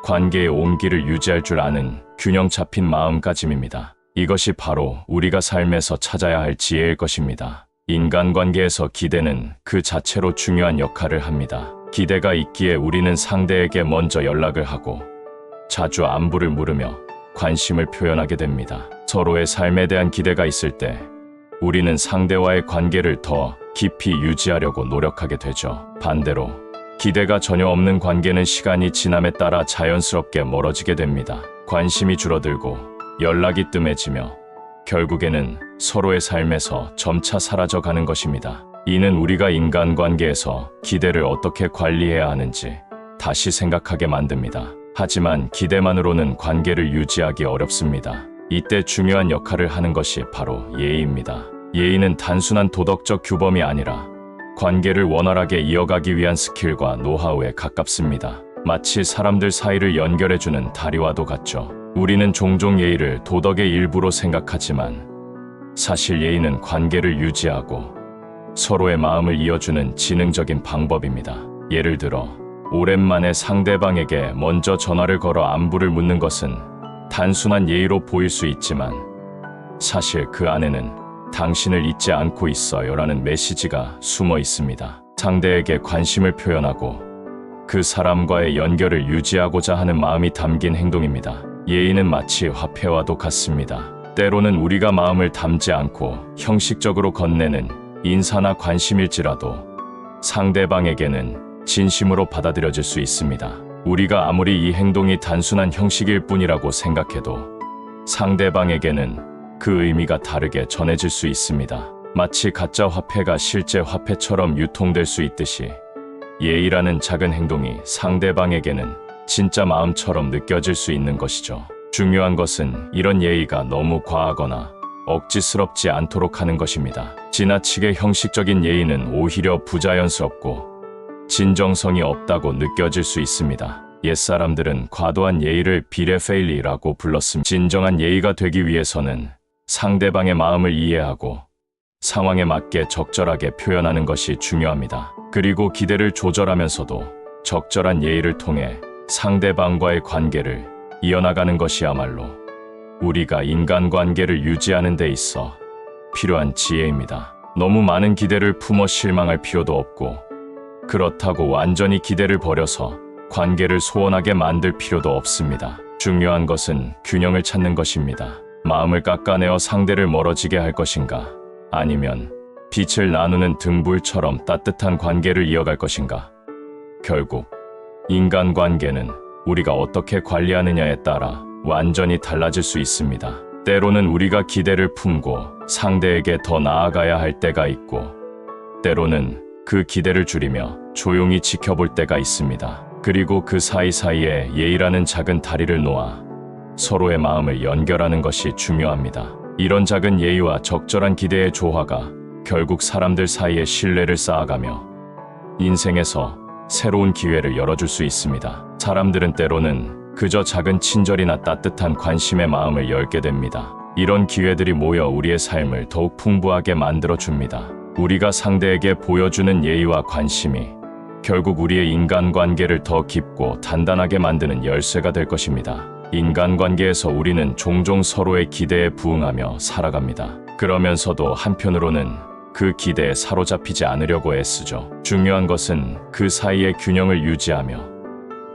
관계의 온기를 유지할 줄 아는 균형 잡힌 마음가짐입니다. 이것이 바로 우리가 삶에서 찾아야 할 지혜일 것입니다. 인간관계에서 기대는 그 자체로 중요한 역할을 합니다. 기대가 있기에 우리는 상대에게 먼저 연락을 하고 자주 안부를 물으며 관심을 표현하게 됩니다. 서로의 삶에 대한 기대가 있을 때 우리는 상대와의 관계를 더 깊이 유지하려고 노력하게 되죠. 반대로 기대가 전혀 없는 관계는 시간이 지남에 따라 자연스럽게 멀어지게 됩니다. 관심이 줄어들고 연락이 뜸해지며 결국에는 서로의 삶에서 점차 사라져가는 것입니다. 이는 우리가 인간관계에서 기대를 어떻게 관리해야 하는지 다시 생각하게 만듭니다. 하지만 기대만으로는 관계를 유지하기 어렵습니다. 이때 중요한 역할을 하는 것이 바로 예의입니다. 예의는 단순한 도덕적 규범이 아니라 관계를 원활하게 이어가기 위한 스킬과 노하우에 가깝습니다. 마치 사람들 사이를 연결해주는 다리와도 같죠. 우리는 종종 예의를 도덕의 일부로 생각하지만 사실 예의는 관계를 유지하고 서로의 마음을 이어주는 지능적인 방법입니다. 예를 들어 오랜만에 상대방에게 먼저 전화를 걸어 안부를 묻는 것은 단순한 예의로 보일 수 있지만 사실 그 안에는 당신을 잊지 않고 있어요 라는 메시지가 숨어 있습니다. 상대에게 관심을 표현하고 그 사람과의 연결을 유지하고자 하는 마음이 담긴 행동입니다. 예의는 마치 화폐와도 같습니다. 때로는 우리가 마음을 담지 않고 형식적으로 건네는 인사나 관심일지라도 상대방에게는 진심으로 받아들여질 수 있습니다. 우리가 아무리 이 행동이 단순한 형식일 뿐이라고 생각해도 상대방에게는 그 의미가 다르게 전해질 수 있습니다. 마치 가짜 화폐가 실제 화폐처럼 유통될 수 있듯이 예의라는 작은 행동이 상대방에게는 진짜 마음처럼 느껴질 수 있는 것이죠. 중요한 것은 이런 예의가 너무 과하거나 억지스럽지 않도록 하는 것입니다. 지나치게 형식적인 예의는 오히려 부자연스럽고 진정성이 없다고 느껴질 수 있습니다. 옛사람들은 과도한 예의를 비레페일리라고 불렀습니다. 진정한 예의가 되기 위해서는 상대방의 마음을 이해하고 상황에 맞게 적절하게 표현하는 것이 중요합니다. 그리고 기대를 조절하면서도 적절한 예의를 통해 상대방과의 관계를 이어나가는 것이야말로 우리가 인간관계를 유지하는 데 있어 필요한 지혜입니다. 너무 많은 기대를 품어 실망할 필요도 없고 그렇다고 완전히 기대를 버려서 관계를 소원하게 만들 필요도 없습니다. 중요한 것은 균형을 찾는 것입니다. 마음을 깎아내어 상대를 멀어지게 할 것인가? 아니면 빛을 나누는 등불처럼 따뜻한 관계를 이어갈 것인가? 결국 인간관계는 우리가 어떻게 관리하느냐에 따라 완전히 달라질 수 있습니다. 때로는 우리가 기대를 품고 상대에게 더 나아가야 할 때가 있고 때로는 그 기대를 줄이며 조용히 지켜볼 때가 있습니다. 그리고 그 사이사이에 예의라는 작은 다리를 놓아 서로의 마음을 연결하는 것이 중요합니다. 이런 작은 예의와 적절한 기대의 조화가 결국 사람들 사이에 신뢰를 쌓아가며 인생에서 새로운 기회를 열어줄 수 있습니다. 사람들은 때로는 그저 작은 친절이나 따뜻한 관심의 마음을 열게 됩니다. 이런 기회들이 모여 우리의 삶을 더욱 풍부하게 만들어줍니다. 우리가 상대에게 보여주는 예의와 관심이 결국 우리의 인간관계를 더 깊고 단단하게 만드는 열쇠가 될 것입니다. 인간관계에서 우리는 종종 서로의 기대에 부응하며 살아갑니다. 그러면서도 한편으로는 그 기대에 사로잡히지 않으려고 애쓰죠. 중요한 것은 그 사이의 균형을 유지하며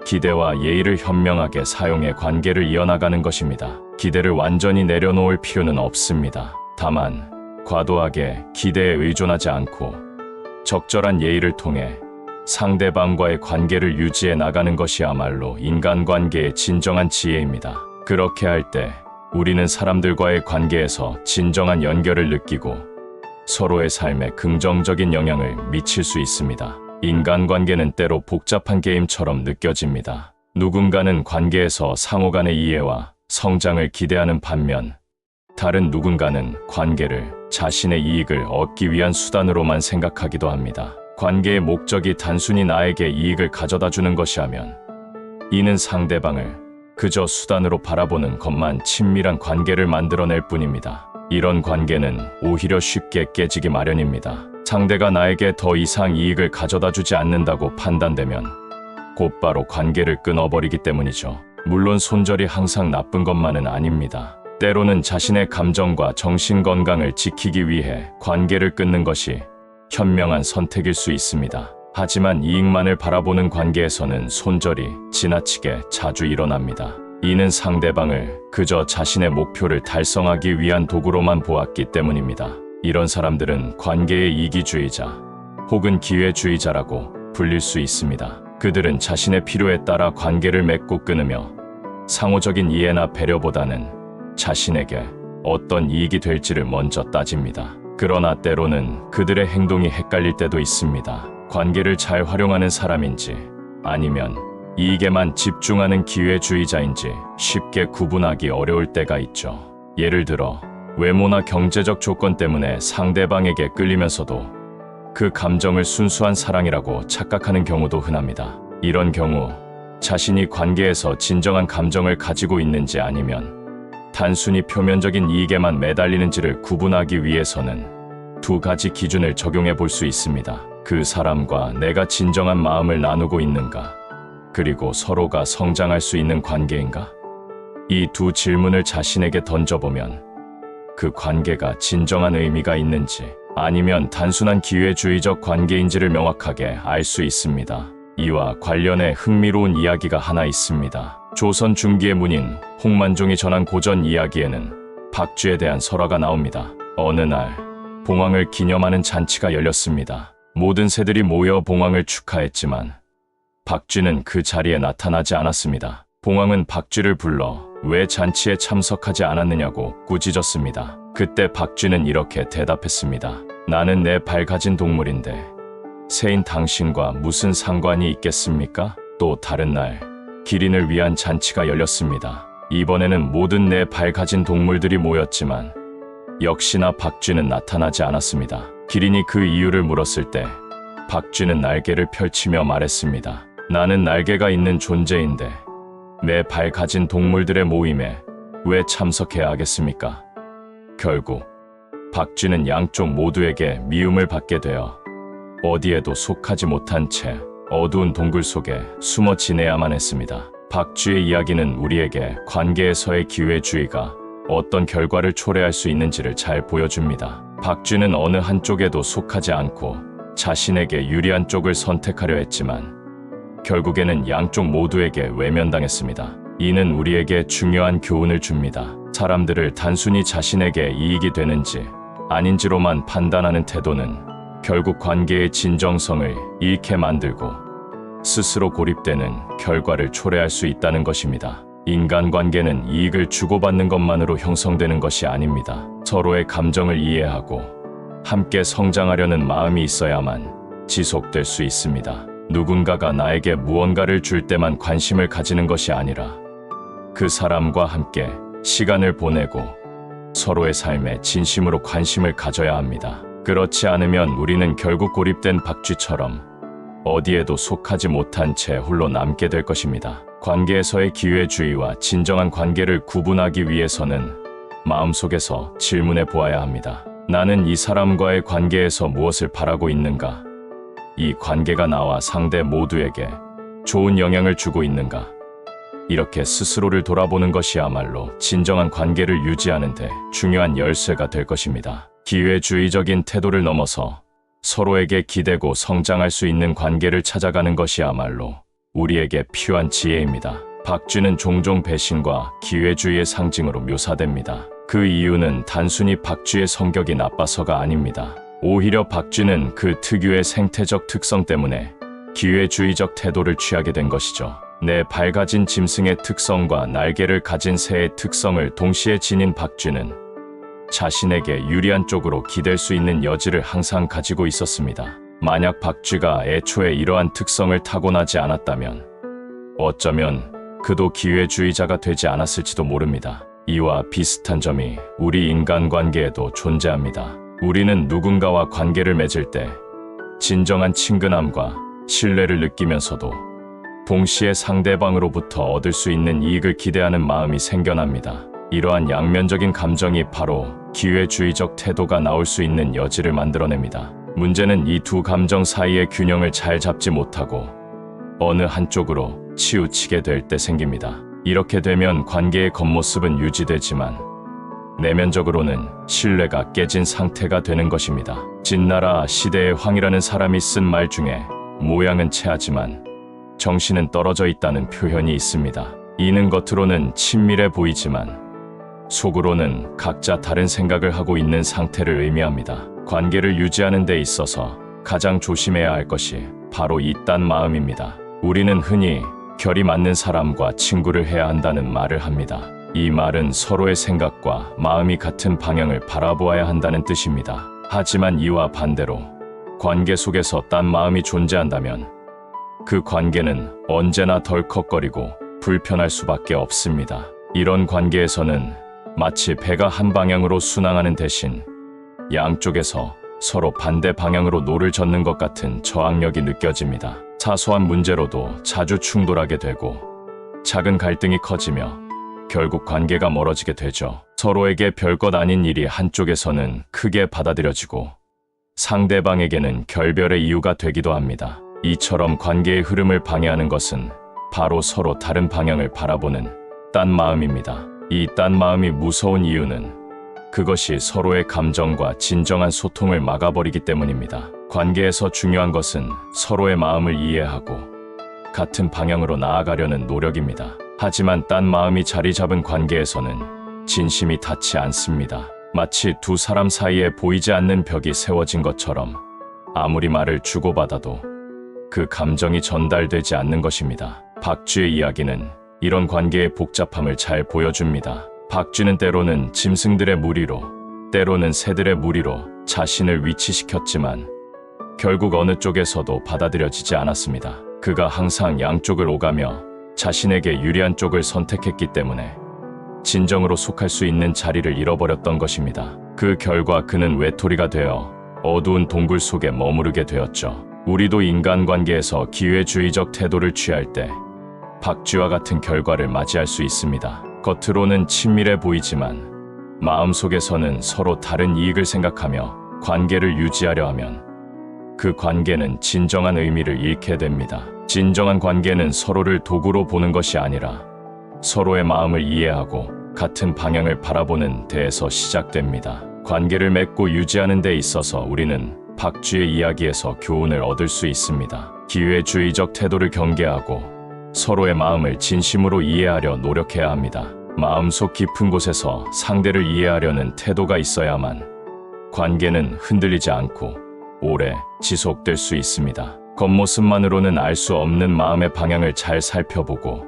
기대와 예의를 현명하게 사용해 관계를 이어나가는 것입니다. 기대를 완전히 내려놓을 필요는 없습니다. 다만 과도하게 기대에 의존하지 않고 적절한 예의를 통해 상대방과의 관계를 유지해 나가는 것이야말로 인간관계의 진정한 지혜입니다. 그렇게 할 때 우리는 사람들과의 관계에서 진정한 연결을 느끼고 서로의 삶에 긍정적인 영향을 미칠 수 있습니다. 인간관계는 때로 복잡한 게임처럼 느껴집니다. 누군가는 관계에서 상호 간의 이해와 성장을 기대하는 반면 다른 누군가는 관계를 자신의 이익을 얻기 위한 수단으로만 생각하기도 합니다. 관계의 목적이 단순히 나에게 이익을 가져다 주는 것이라면 이는 상대방을 그저 수단으로 바라보는 것만 친밀한 관계를 만들어낼 뿐입니다. 이런 관계는 오히려 쉽게 깨지기 마련입니다. 상대가 나에게 더 이상 이익을 가져다 주지 않는다고 판단되면 곧바로 관계를 끊어버리기 때문이죠. 물론 손절이 항상 나쁜 것만은 아닙니다. 때로는 자신의 감정과 정신 건강을 지키기 위해 관계를 끊는 것이 현명한 선택일 수 있습니다. 하지만 이익만을 바라보는 관계에서는 손절이 지나치게 자주 일어납니다. 이는 상대방을 그저 자신의 목표를 달성하기 위한 도구로만 보았기 때문입니다. 이런 사람들은 관계의 이기주의자 혹은 기회주의자라고 불릴 수 있습니다. 그들은 자신의 필요에 따라 관계를 맺고 끊으며 상호적인 이해나 배려보다는 자신에게 어떤 이익이 될지를 먼저 따집니다. 그러나 때로는 그들의 행동이 헷갈릴 때도 있습니다. 관계를 잘 활용하는 사람인지 아니면 이익에만 집중하는 기회주의자인지 쉽게 구분하기 어려울 때가 있죠. 예를 들어 외모나 경제적 조건 때문에 상대방에게 끌리면서도 그 감정을 순수한 사랑이라고 착각하는 경우도 흔합니다. 이런 경우 자신이 관계에서 진정한 감정을 가지고 있는지 아니면 단순히 표면적인 이익에만 매달리는지를 구분하기 위해서는 두 가지 기준을 적용해 볼 수 있습니다. 그 사람과 내가 진정한 마음을 나누고 있는가, 그리고 서로가 성장할 수 있는 관계인가? 이 두 질문을 자신에게 던져보면 그 관계가 진정한 의미가 있는지 아니면 단순한 기회주의적 관계인지를 명확하게 알 수 있습니다. 이와 관련해 흥미로운 이야기가 하나 있습니다. 조선 중기의 문인 홍만종이 전한 고전 이야기에는 박쥐에 대한 설화가 나옵니다. 어느 날 봉황을 기념하는 잔치가 열렸습니다. 모든 새들이 모여 봉황을 축하했지만 박쥐는 그 자리에 나타나지 않았습니다. 봉황은 박쥐를 불러 왜 잔치에 참석하지 않았느냐고 꾸짖었습니다. 그때 박쥐는 이렇게 대답했습니다. 나는 네 발 가진 동물인데 새인 당신과 무슨 상관이 있겠습니까? 또 다른 날 기린을 위한 잔치가 열렸습니다. 이번에는 모든 네 발 가진 동물들이 모였지만 역시나 박쥐는 나타나지 않았습니다. 기린이 그 이유를 물었을 때 박쥐는 날개를 펼치며 말했습니다. 나는 날개가 있는 존재인데 네 발 가진 동물들의 모임에 왜 참석해야 하겠습니까? 결국 박쥐는 양쪽 모두에게 미움을 받게 되어 어디에도 속하지 못한 채 어두운 동굴 속에 숨어 지내야만 했습니다. 박쥐의 이야기는 우리에게 관계에서의 기회주의가 어떤 결과를 초래할 수 있는지를 잘 보여줍니다. 박쥐는 어느 한쪽에도 속하지 않고 자신에게 유리한 쪽을 선택하려 했지만 결국에는 양쪽 모두에게 외면당했습니다. 이는 우리에게 중요한 교훈을 줍니다. 사람들을 단순히 자신에게 이익이 되는지 아닌지로만 판단하는 태도는 결국 관계의 진정성을 잃게 만들고 스스로 고립되는 결과를 초래할 수 있다는 것입니다. 인간관계는 이익을 주고받는 것만으로 형성되는 것이 아닙니다. 서로의 감정을 이해하고 함께 성장하려는 마음이 있어야만 지속될 수 있습니다. 누군가가 나에게 무언가를 줄 때만 관심을 가지는 것이 아니라 그 사람과 함께 시간을 보내고 서로의 삶에 진심으로 관심을 가져야 합니다. 그렇지 않으면 우리는 결국 고립된 박쥐처럼 어디에도 속하지 못한 채 홀로 남게 될 것입니다. 관계에서의 기회주의와 진정한 관계를 구분하기 위해서는 마음속에서 질문해 보아야 합니다. 나는 이 사람과의 관계에서 무엇을 바라고 있는가? 이 관계가 나와 상대 모두에게 좋은 영향을 주고 있는가? 이렇게 스스로를 돌아보는 것이야말로 진정한 관계를 유지하는 데 중요한 열쇠가 될 것입니다. 기회주의적인 태도를 넘어서 서로에게 기대고 성장할 수 있는 관계를 찾아가는 것이야말로 우리에게 필요한 지혜입니다. 박쥐는 종종 배신과 기회주의의 상징으로 묘사됩니다. 그 이유는 단순히 박쥐의 성격이 나빠서가 아닙니다. 오히려 박쥐는 그 특유의 생태적 특성 때문에 기회주의적 태도를 취하게 된 것이죠. 네 발 가진 짐승의 특성과 날개를 가진 새의 특성을 동시에 지닌 박쥐는 자신에게 유리한 쪽으로 기댈 수 있는 여지를 항상 가지고 있었습니다. 만약 박쥐가 애초에 이러한 특성을 타고나지 않았다면 어쩌면 그도 기회주의자가 되지 않았을지도 모릅니다. 이와 비슷한 점이 우리 인간관계에도 존재합니다. 우리는 누군가와 관계를 맺을 때 진정한 친근함과 신뢰를 느끼면서도 동시에 상대방으로부터 얻을 수 있는 이익을 기대하는 마음이 생겨납니다. 이러한 양면적인 감정이 바로 기회주의적 태도가 나올 수 있는 여지를 만들어냅니다. 문제는 이 두 감정 사이의 균형을 잘 잡지 못하고 어느 한쪽으로 치우치게 될 때 생깁니다. 이렇게 되면 관계의 겉모습은 유지되지만 내면적으로는 신뢰가 깨진 상태가 되는 것입니다. 진나라 시대의 황이라는 사람이 쓴 말 중에 모양은 체하지만 정신은 떨어져 있다는 표현이 있습니다. 이는 겉으로는 친밀해 보이지만 속으로는 각자 다른 생각을 하고 있는 상태를 의미합니다. 관계를 유지하는 데 있어서 가장 조심해야 할 것이 바로 이 딴 마음입니다. 우리는 흔히 결이 맞는 사람과 친구를 해야 한다는 말을 합니다. 이 말은 서로의 생각과 마음이 같은 방향을 바라보아야 한다는 뜻입니다. 하지만 이와 반대로 관계 속에서 딴 마음이 존재한다면 그 관계는 언제나 덜컥거리고 불편할 수밖에 없습니다. 이런 관계에서는 마치 배가 한 방향으로 순항하는 대신 양쪽에서 서로 반대 방향으로 노를 젓는 것 같은 저항력이 느껴집니다. 사소한 문제로도 자주 충돌하게 되고 작은 갈등이 커지며 결국 관계가 멀어지게 되죠. 서로에게 별것 아닌 일이 한쪽에서는 크게 받아들여지고 상대방에게는 결별의 이유가 되기도 합니다. 이처럼 관계의 흐름을 방해하는 것은 바로 서로 다른 방향을 바라보는 딴 마음입니다. 이 딴 마음이 무서운 이유는 그것이 서로의 감정과 진정한 소통을 막아버리기 때문입니다. 관계에서 중요한 것은 서로의 마음을 이해하고 같은 방향으로 나아가려는 노력입니다. 하지만 딴 마음이 자리 잡은 관계에서는 진심이 닿지 않습니다. 마치 두 사람 사이에 보이지 않는 벽이 세워진 것처럼 아무리 말을 주고받아도 그 감정이 전달되지 않는 것입니다. 박쥐의 이야기는 이런 관계의 복잡함을 잘 보여줍니다. 박쥐는 때로는 짐승들의 무리로, 때로는 새들의 무리로 자신을 위치시켰지만 결국 어느 쪽에서도 받아들여지지 않았습니다. 그가 항상 양쪽을 오가며 자신에게 유리한 쪽을 선택했기 때문에 진정으로 속할 수 있는 자리를 잃어버렸던 것입니다. 그 결과 그는 외톨이가 되어 어두운 동굴 속에 머무르게 되었죠. 우리도 인간관계에서 기회주의적 태도를 취할 때 박쥐와 같은 결과를 맞이할 수 있습니다. 겉으로는 친밀해 보이지만 마음속에서는 서로 다른 이익을 생각하며 관계를 유지하려 하면 그 관계는 진정한 의미를 잃게 됩니다. 진정한 관계는 서로를 도구로 보는 것이 아니라 서로의 마음을 이해하고 같은 방향을 바라보는 데에서 시작됩니다. 관계를 맺고 유지하는 데 있어서 우리는 박쥐의 이야기에서 교훈을 얻을 수 있습니다. 기회주의적 태도를 경계하고 서로의 마음을 진심으로 이해하려 노력해야 합니다. 마음속 깊은 곳에서 상대를 이해하려는 태도가 있어야만 관계는 흔들리지 않고 오래 지속될 수 있습니다. 겉모습만으로는 알 수 없는 마음의 방향을 잘 살펴보고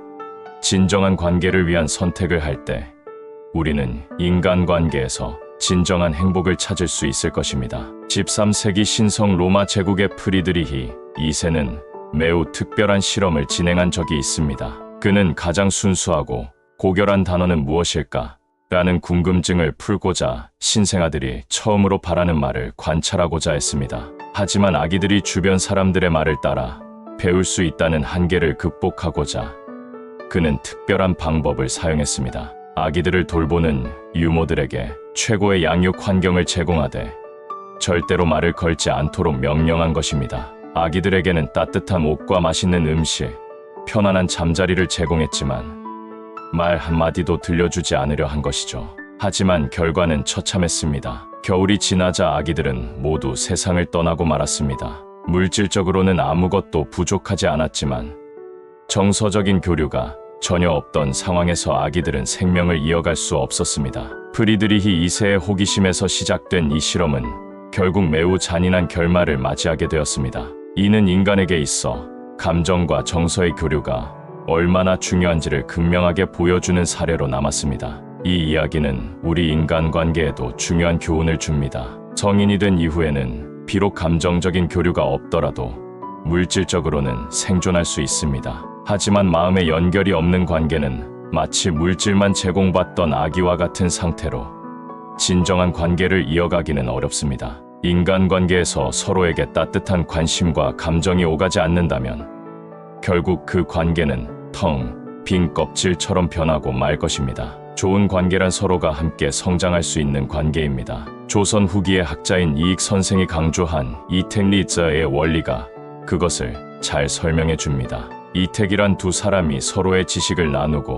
진정한 관계를 위한 선택을 할 때 우리는 인간관계에서 진정한 행복을 찾을 수 있을 것입니다. 13세기 신성 로마 제국의 프리드리히 2세는 매우 특별한 실험을 진행한 적이 있습니다. 그는 가장 순수하고 고결한 단어는 무엇일까? 라는 궁금증을 풀고자 신생아들이 처음으로 바라는 말을 관찰하고자 했습니다. 하지만 아기들이 주변 사람들의 말을 따라 배울 수 있다는 한계를 극복하고자 그는 특별한 방법을 사용했습니다. 아기들을 돌보는 유모들에게 최고의 양육 환경을 제공하되 절대로 말을 걸지 않도록 명령한 것입니다. 아기들에게는 따뜻한 옷과 맛있는 음식, 편안한 잠자리를 제공했지만 말 한마디도 들려주지 않으려 한 것이죠. 하지만 결과는 처참했습니다. 겨울이 지나자 아기들은 모두 세상을 떠나고 말았습니다. 물질적으로는 아무것도 부족하지 않았지만 정서적인 교류가 전혀 없던 상황에서 아기들은 생명을 이어갈 수 없었습니다. 프리드리히 2세의 호기심에서 시작된 이 실험은 결국 매우 잔인한 결말을 맞이하게 되었습니다. 이는 인간에게 있어 감정과 정서의 교류가 얼마나 중요한지를 극명하게 보여주는 사례로 남았습니다. 이 이야기는 우리 인간관계에도 중요한 교훈을 줍니다. 성인이 된 이후에는 비록 감정적인 교류가 없더라도 물질적으로는 생존할 수 있습니다. 하지만 마음의 연결이 없는 관계는 마치 물질만 제공받던 아기와 같은 상태로 진정한 관계를 이어가기는 어렵습니다. 인간관계에서 서로에게 따뜻한 관심과 감정이 오가지 않는다면 결국 그 관계는 텅 빈 껍질처럼 변하고 말 것입니다. 좋은 관계란 서로가 함께 성장할 수 있는 관계입니다. 조선 후기의 학자인 이익 선생이 강조한 이택리저의 원리가 그것을 잘 설명해 줍니다. 이택이란 두 사람이 서로의 지식을 나누고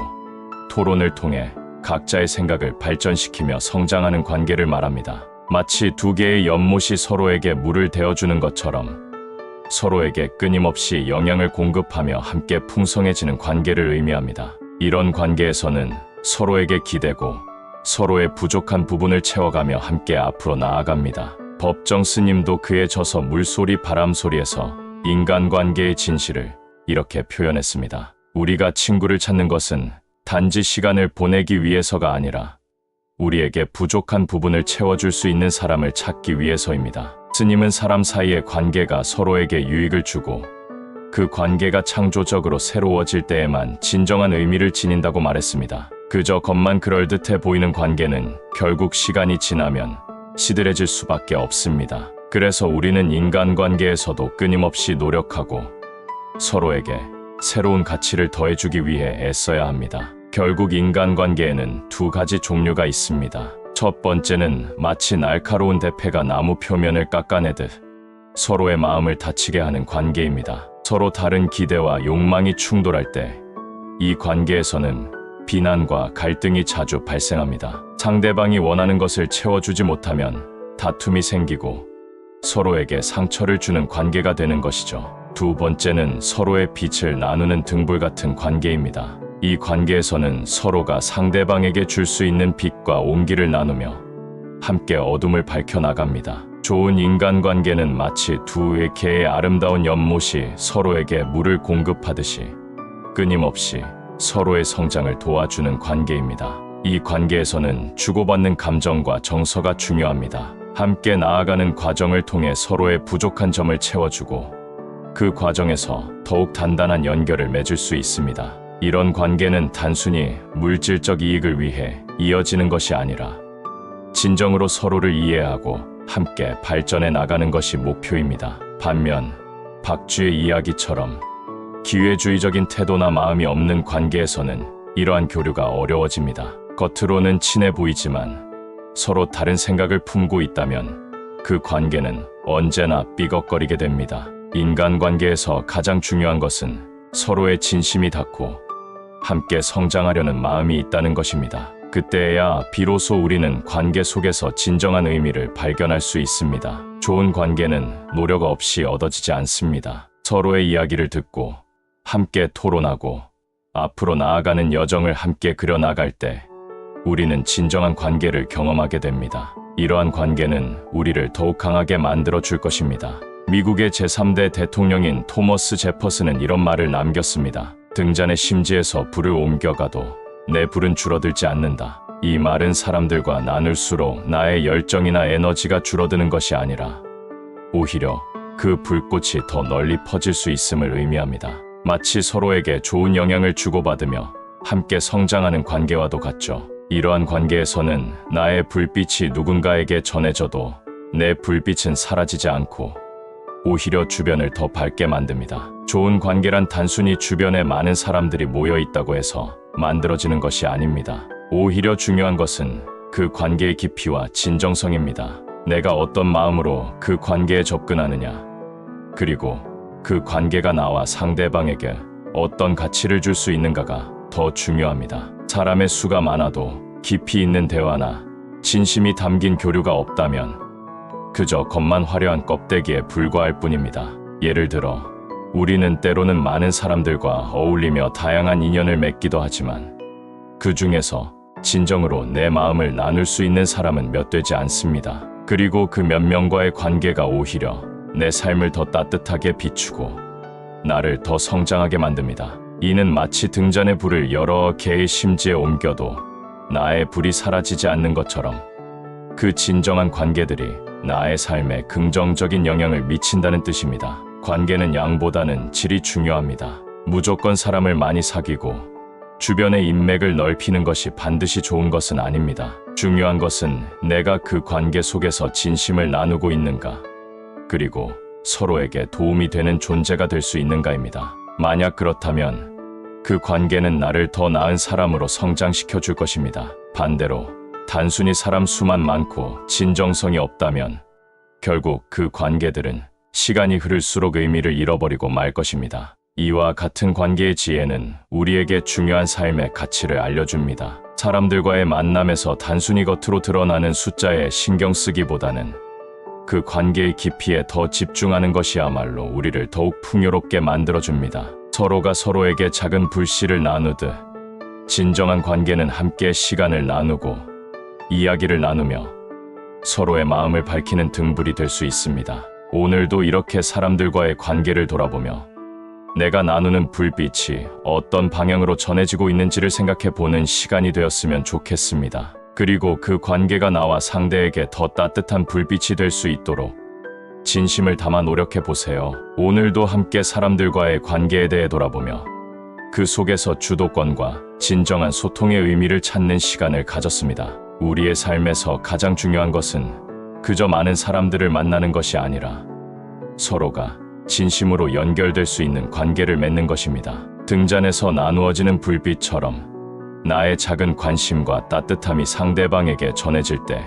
토론을 통해 각자의 생각을 발전시키며 성장하는 관계를 말합니다. 마치 두 개의 연못이 서로에게 물을 대어주는 것처럼 서로에게 끊임없이 영양을 공급하며 함께 풍성해지는 관계를 의미합니다. 이런 관계에서는 서로에게 기대고 서로의 부족한 부분을 채워가며 함께 앞으로 나아갑니다. 법정 스님도 그에 져서 물소리 바람소리에서 인간관계의 진실을 이렇게 표현했습니다. 우리가 친구를 찾는 것은 단지 시간을 보내기 위해서가 아니라 우리에게 부족한 부분을 채워줄 수 있는 사람을 찾기 위해서입니다. 스님은 사람 사이의 관계가 서로에게 유익을 주고 그 관계가 창조적으로 새로워질 때에만 진정한 의미를 지닌다고 말했습니다. 그저 겉만 그럴듯해 보이는 관계는 결국 시간이 지나면 시들해질 수밖에 없습니다. 그래서 우리는 인간관계에서도 끊임없이 노력하고 서로에게 새로운 가치를 더해주기 위해 애써야 합니다. 결국 인간관계에는 두 가지 종류가 있습니다. 첫 번째는 마치 날카로운 대패가 나무 표면을 깎아내듯 서로의 마음을 다치게 하는 관계입니다. 서로 다른 기대와 욕망이 충돌할 때 이 관계에서는 비난과 갈등이 자주 발생합니다. 상대방이 원하는 것을 채워주지 못하면 다툼이 생기고 서로에게 상처를 주는 관계가 되는 것이죠. 두 번째는 서로의 빛을 나누는 등불 같은 관계입니다. 이 관계에서는 서로가 상대방에게 줄 수 있는 빛과 온기를 나누며 함께 어둠을 밝혀나갑니다. 좋은 인간관계는 마치 두 개의 아름다운 연못이 서로에게 물을 공급하듯이 끊임없이 서로의 성장을 도와주는 관계입니다. 이 관계에서는 주고받는 감정과 정서가 중요합니다. 함께 나아가는 과정을 통해 서로의 부족한 점을 채워주고 그 과정에서 더욱 단단한 연결을 맺을 수 있습니다. 이런 관계는 단순히 물질적 이익을 위해 이어지는 것이 아니라 진정으로 서로를 이해하고 함께 발전해 나가는 것이 목표입니다. 반면 박쥐의 이야기처럼 기회주의적인 태도나 마음이 없는 관계에서는 이러한 교류가 어려워집니다. 겉으로는 친해 보이지만 서로 다른 생각을 품고 있다면 그 관계는 언제나 삐걱거리게 됩니다. 인간관계에서 가장 중요한 것은 서로의 진심이 닿고 함께 성장하려는 마음이 있다는 것입니다. 그때야 비로소 우리는 관계 속에서 진정한 의미를 발견할 수 있습니다. 좋은 관계는 노력 없이 얻어지지 않습니다. 서로의 이야기를 듣고 함께 토론하고 앞으로 나아가는 여정을 함께 그려나갈 때 우리는 진정한 관계를 경험하게 됩니다. 이러한 관계는 우리를 더욱 강하게 만들어 줄 것입니다. 미국의 제3대 대통령인 토머스 제퍼슨은 이런 말을 남겼습니다. 등잔의 심지에서 불을 옮겨가도 내 불은 줄어들지 않는다. 이 말은 사람들과 나눌수록 나의 열정이나 에너지가 줄어드는 것이 아니라 오히려 그 불꽃이 더 널리 퍼질 수 있음을 의미합니다. 마치 서로에게 좋은 영향을 주고받으며 함께 성장하는 관계와도 같죠. 이러한 관계에서는 나의 불빛이 누군가에게 전해져도 내 불빛은 사라지지 않고 오히려 주변을 더 밝게 만듭니다. 좋은 관계란 단순히 주변에 많은 사람들이 모여 있다고 해서 만들어지는 것이 아닙니다. 오히려 중요한 것은 그 관계의 깊이와 진정성입니다. 내가 어떤 마음으로 그 관계에 접근하느냐, 그리고 그 관계가 나와 상대방에게 어떤 가치를 줄 수 있는가가 더 중요합니다. 사람의 수가 많아도 깊이 있는 대화나 진심이 담긴 교류가 없다면 그저 겉만 화려한 껍데기에 불과할 뿐입니다. 예를 들어 우리는 때로는 많은 사람들과 어울리며 다양한 인연을 맺기도 하지만 그 중에서 진정으로 내 마음을 나눌 수 있는 사람은 몇 되지 않습니다. 그리고 그 몇 명과의 관계가 오히려 내 삶을 더 따뜻하게 비추고 나를 더 성장하게 만듭니다. 이는 마치 등잔의 불을 여러 개의 심지에 옮겨도 나의 불이 사라지지 않는 것처럼 그 진정한 관계들이 나의 삶에 긍정적인 영향을 미친다는 뜻입니다. 관계는 양보다는 질이 중요합니다. 무조건 사람을 많이 사귀고 주변의 인맥을 넓히는 것이 반드시 좋은 것은 아닙니다. 중요한 것은 내가 그 관계 속에서 진심을 나누고 있는가, 그리고 서로에게 도움이 되는 존재가 될 수 있는가입니다. 만약 그렇다면 그 관계는 나를 더 나은 사람으로 성장시켜 줄 것입니다. 반대로 단순히 사람 수만 많고 진정성이 없다면 결국 그 관계들은 시간이 흐를수록 의미를 잃어버리고 말 것입니다. 이와 같은 관계의 지혜는 우리에게 중요한 삶의 가치를 알려줍니다. 사람들과의 만남에서 단순히 겉으로 드러나는 숫자에 신경 쓰기보다는 그 관계의 깊이에 더 집중하는 것이야말로 우리를 더욱 풍요롭게 만들어줍니다. 서로가 서로에게 작은 불씨를 나누듯 진정한 관계는 함께 시간을 나누고 이야기를 나누며 서로의 마음을 밝히는 등불이 될 수 있습니다. 오늘도 이렇게 사람들과의 관계를 돌아보며 내가 나누는 불빛이 어떤 방향으로 전해지고 있는지를 생각해 보는 시간이 되었으면 좋겠습니다. 그리고 그 관계가 나와 상대에게 더 따뜻한 불빛이 될 수 있도록 진심을 담아 노력해 보세요. 오늘도 함께 사람들과의 관계에 대해 돌아보며 그 속에서 주도권과 진정한 소통의 의미를 찾는 시간을 가졌습니다. 우리의 삶에서 가장 중요한 것은 그저 많은 사람들을 만나는 것이 아니라 서로가 진심으로 연결될 수 있는 관계를 맺는 것입니다. 등잔에서 나누어지는 불빛처럼 나의 작은 관심과 따뜻함이 상대방에게 전해질 때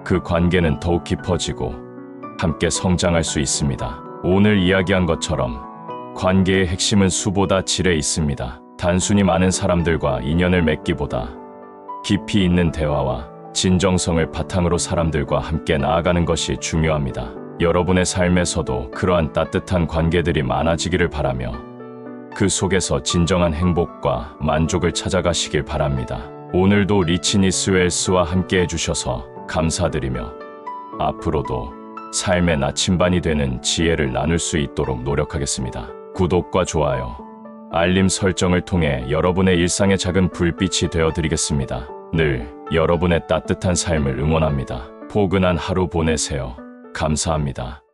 그 관계는 더욱 깊어지고 함께 성장할 수 있습니다. 오늘 이야기한 것처럼 관계의 핵심은 수보다 질에 있습니다. 단순히 많은 사람들과 인연을 맺기보다 깊이 있는 대화와 진정성을 바탕으로 사람들과 함께 나아가는 것이 중요합니다. 여러분의 삶에서도 그러한 따뜻한 관계들이 많아지기를 바라며 그 속에서 진정한 행복과 만족을 찾아가시길 바랍니다. 오늘도 리치니스 웰스와 함께 해주셔서 감사드리며 앞으로도 삶의 나침반이 되는 지혜를 나눌 수 있도록 노력하겠습니다. 구독과 좋아요, 알림 설정을 통해 여러분의 일상의 작은 불빛이 되어드리겠습니다. 늘 여러분의 따뜻한 삶을 응원합니다. 포근한 하루 보내세요. 감사합니다.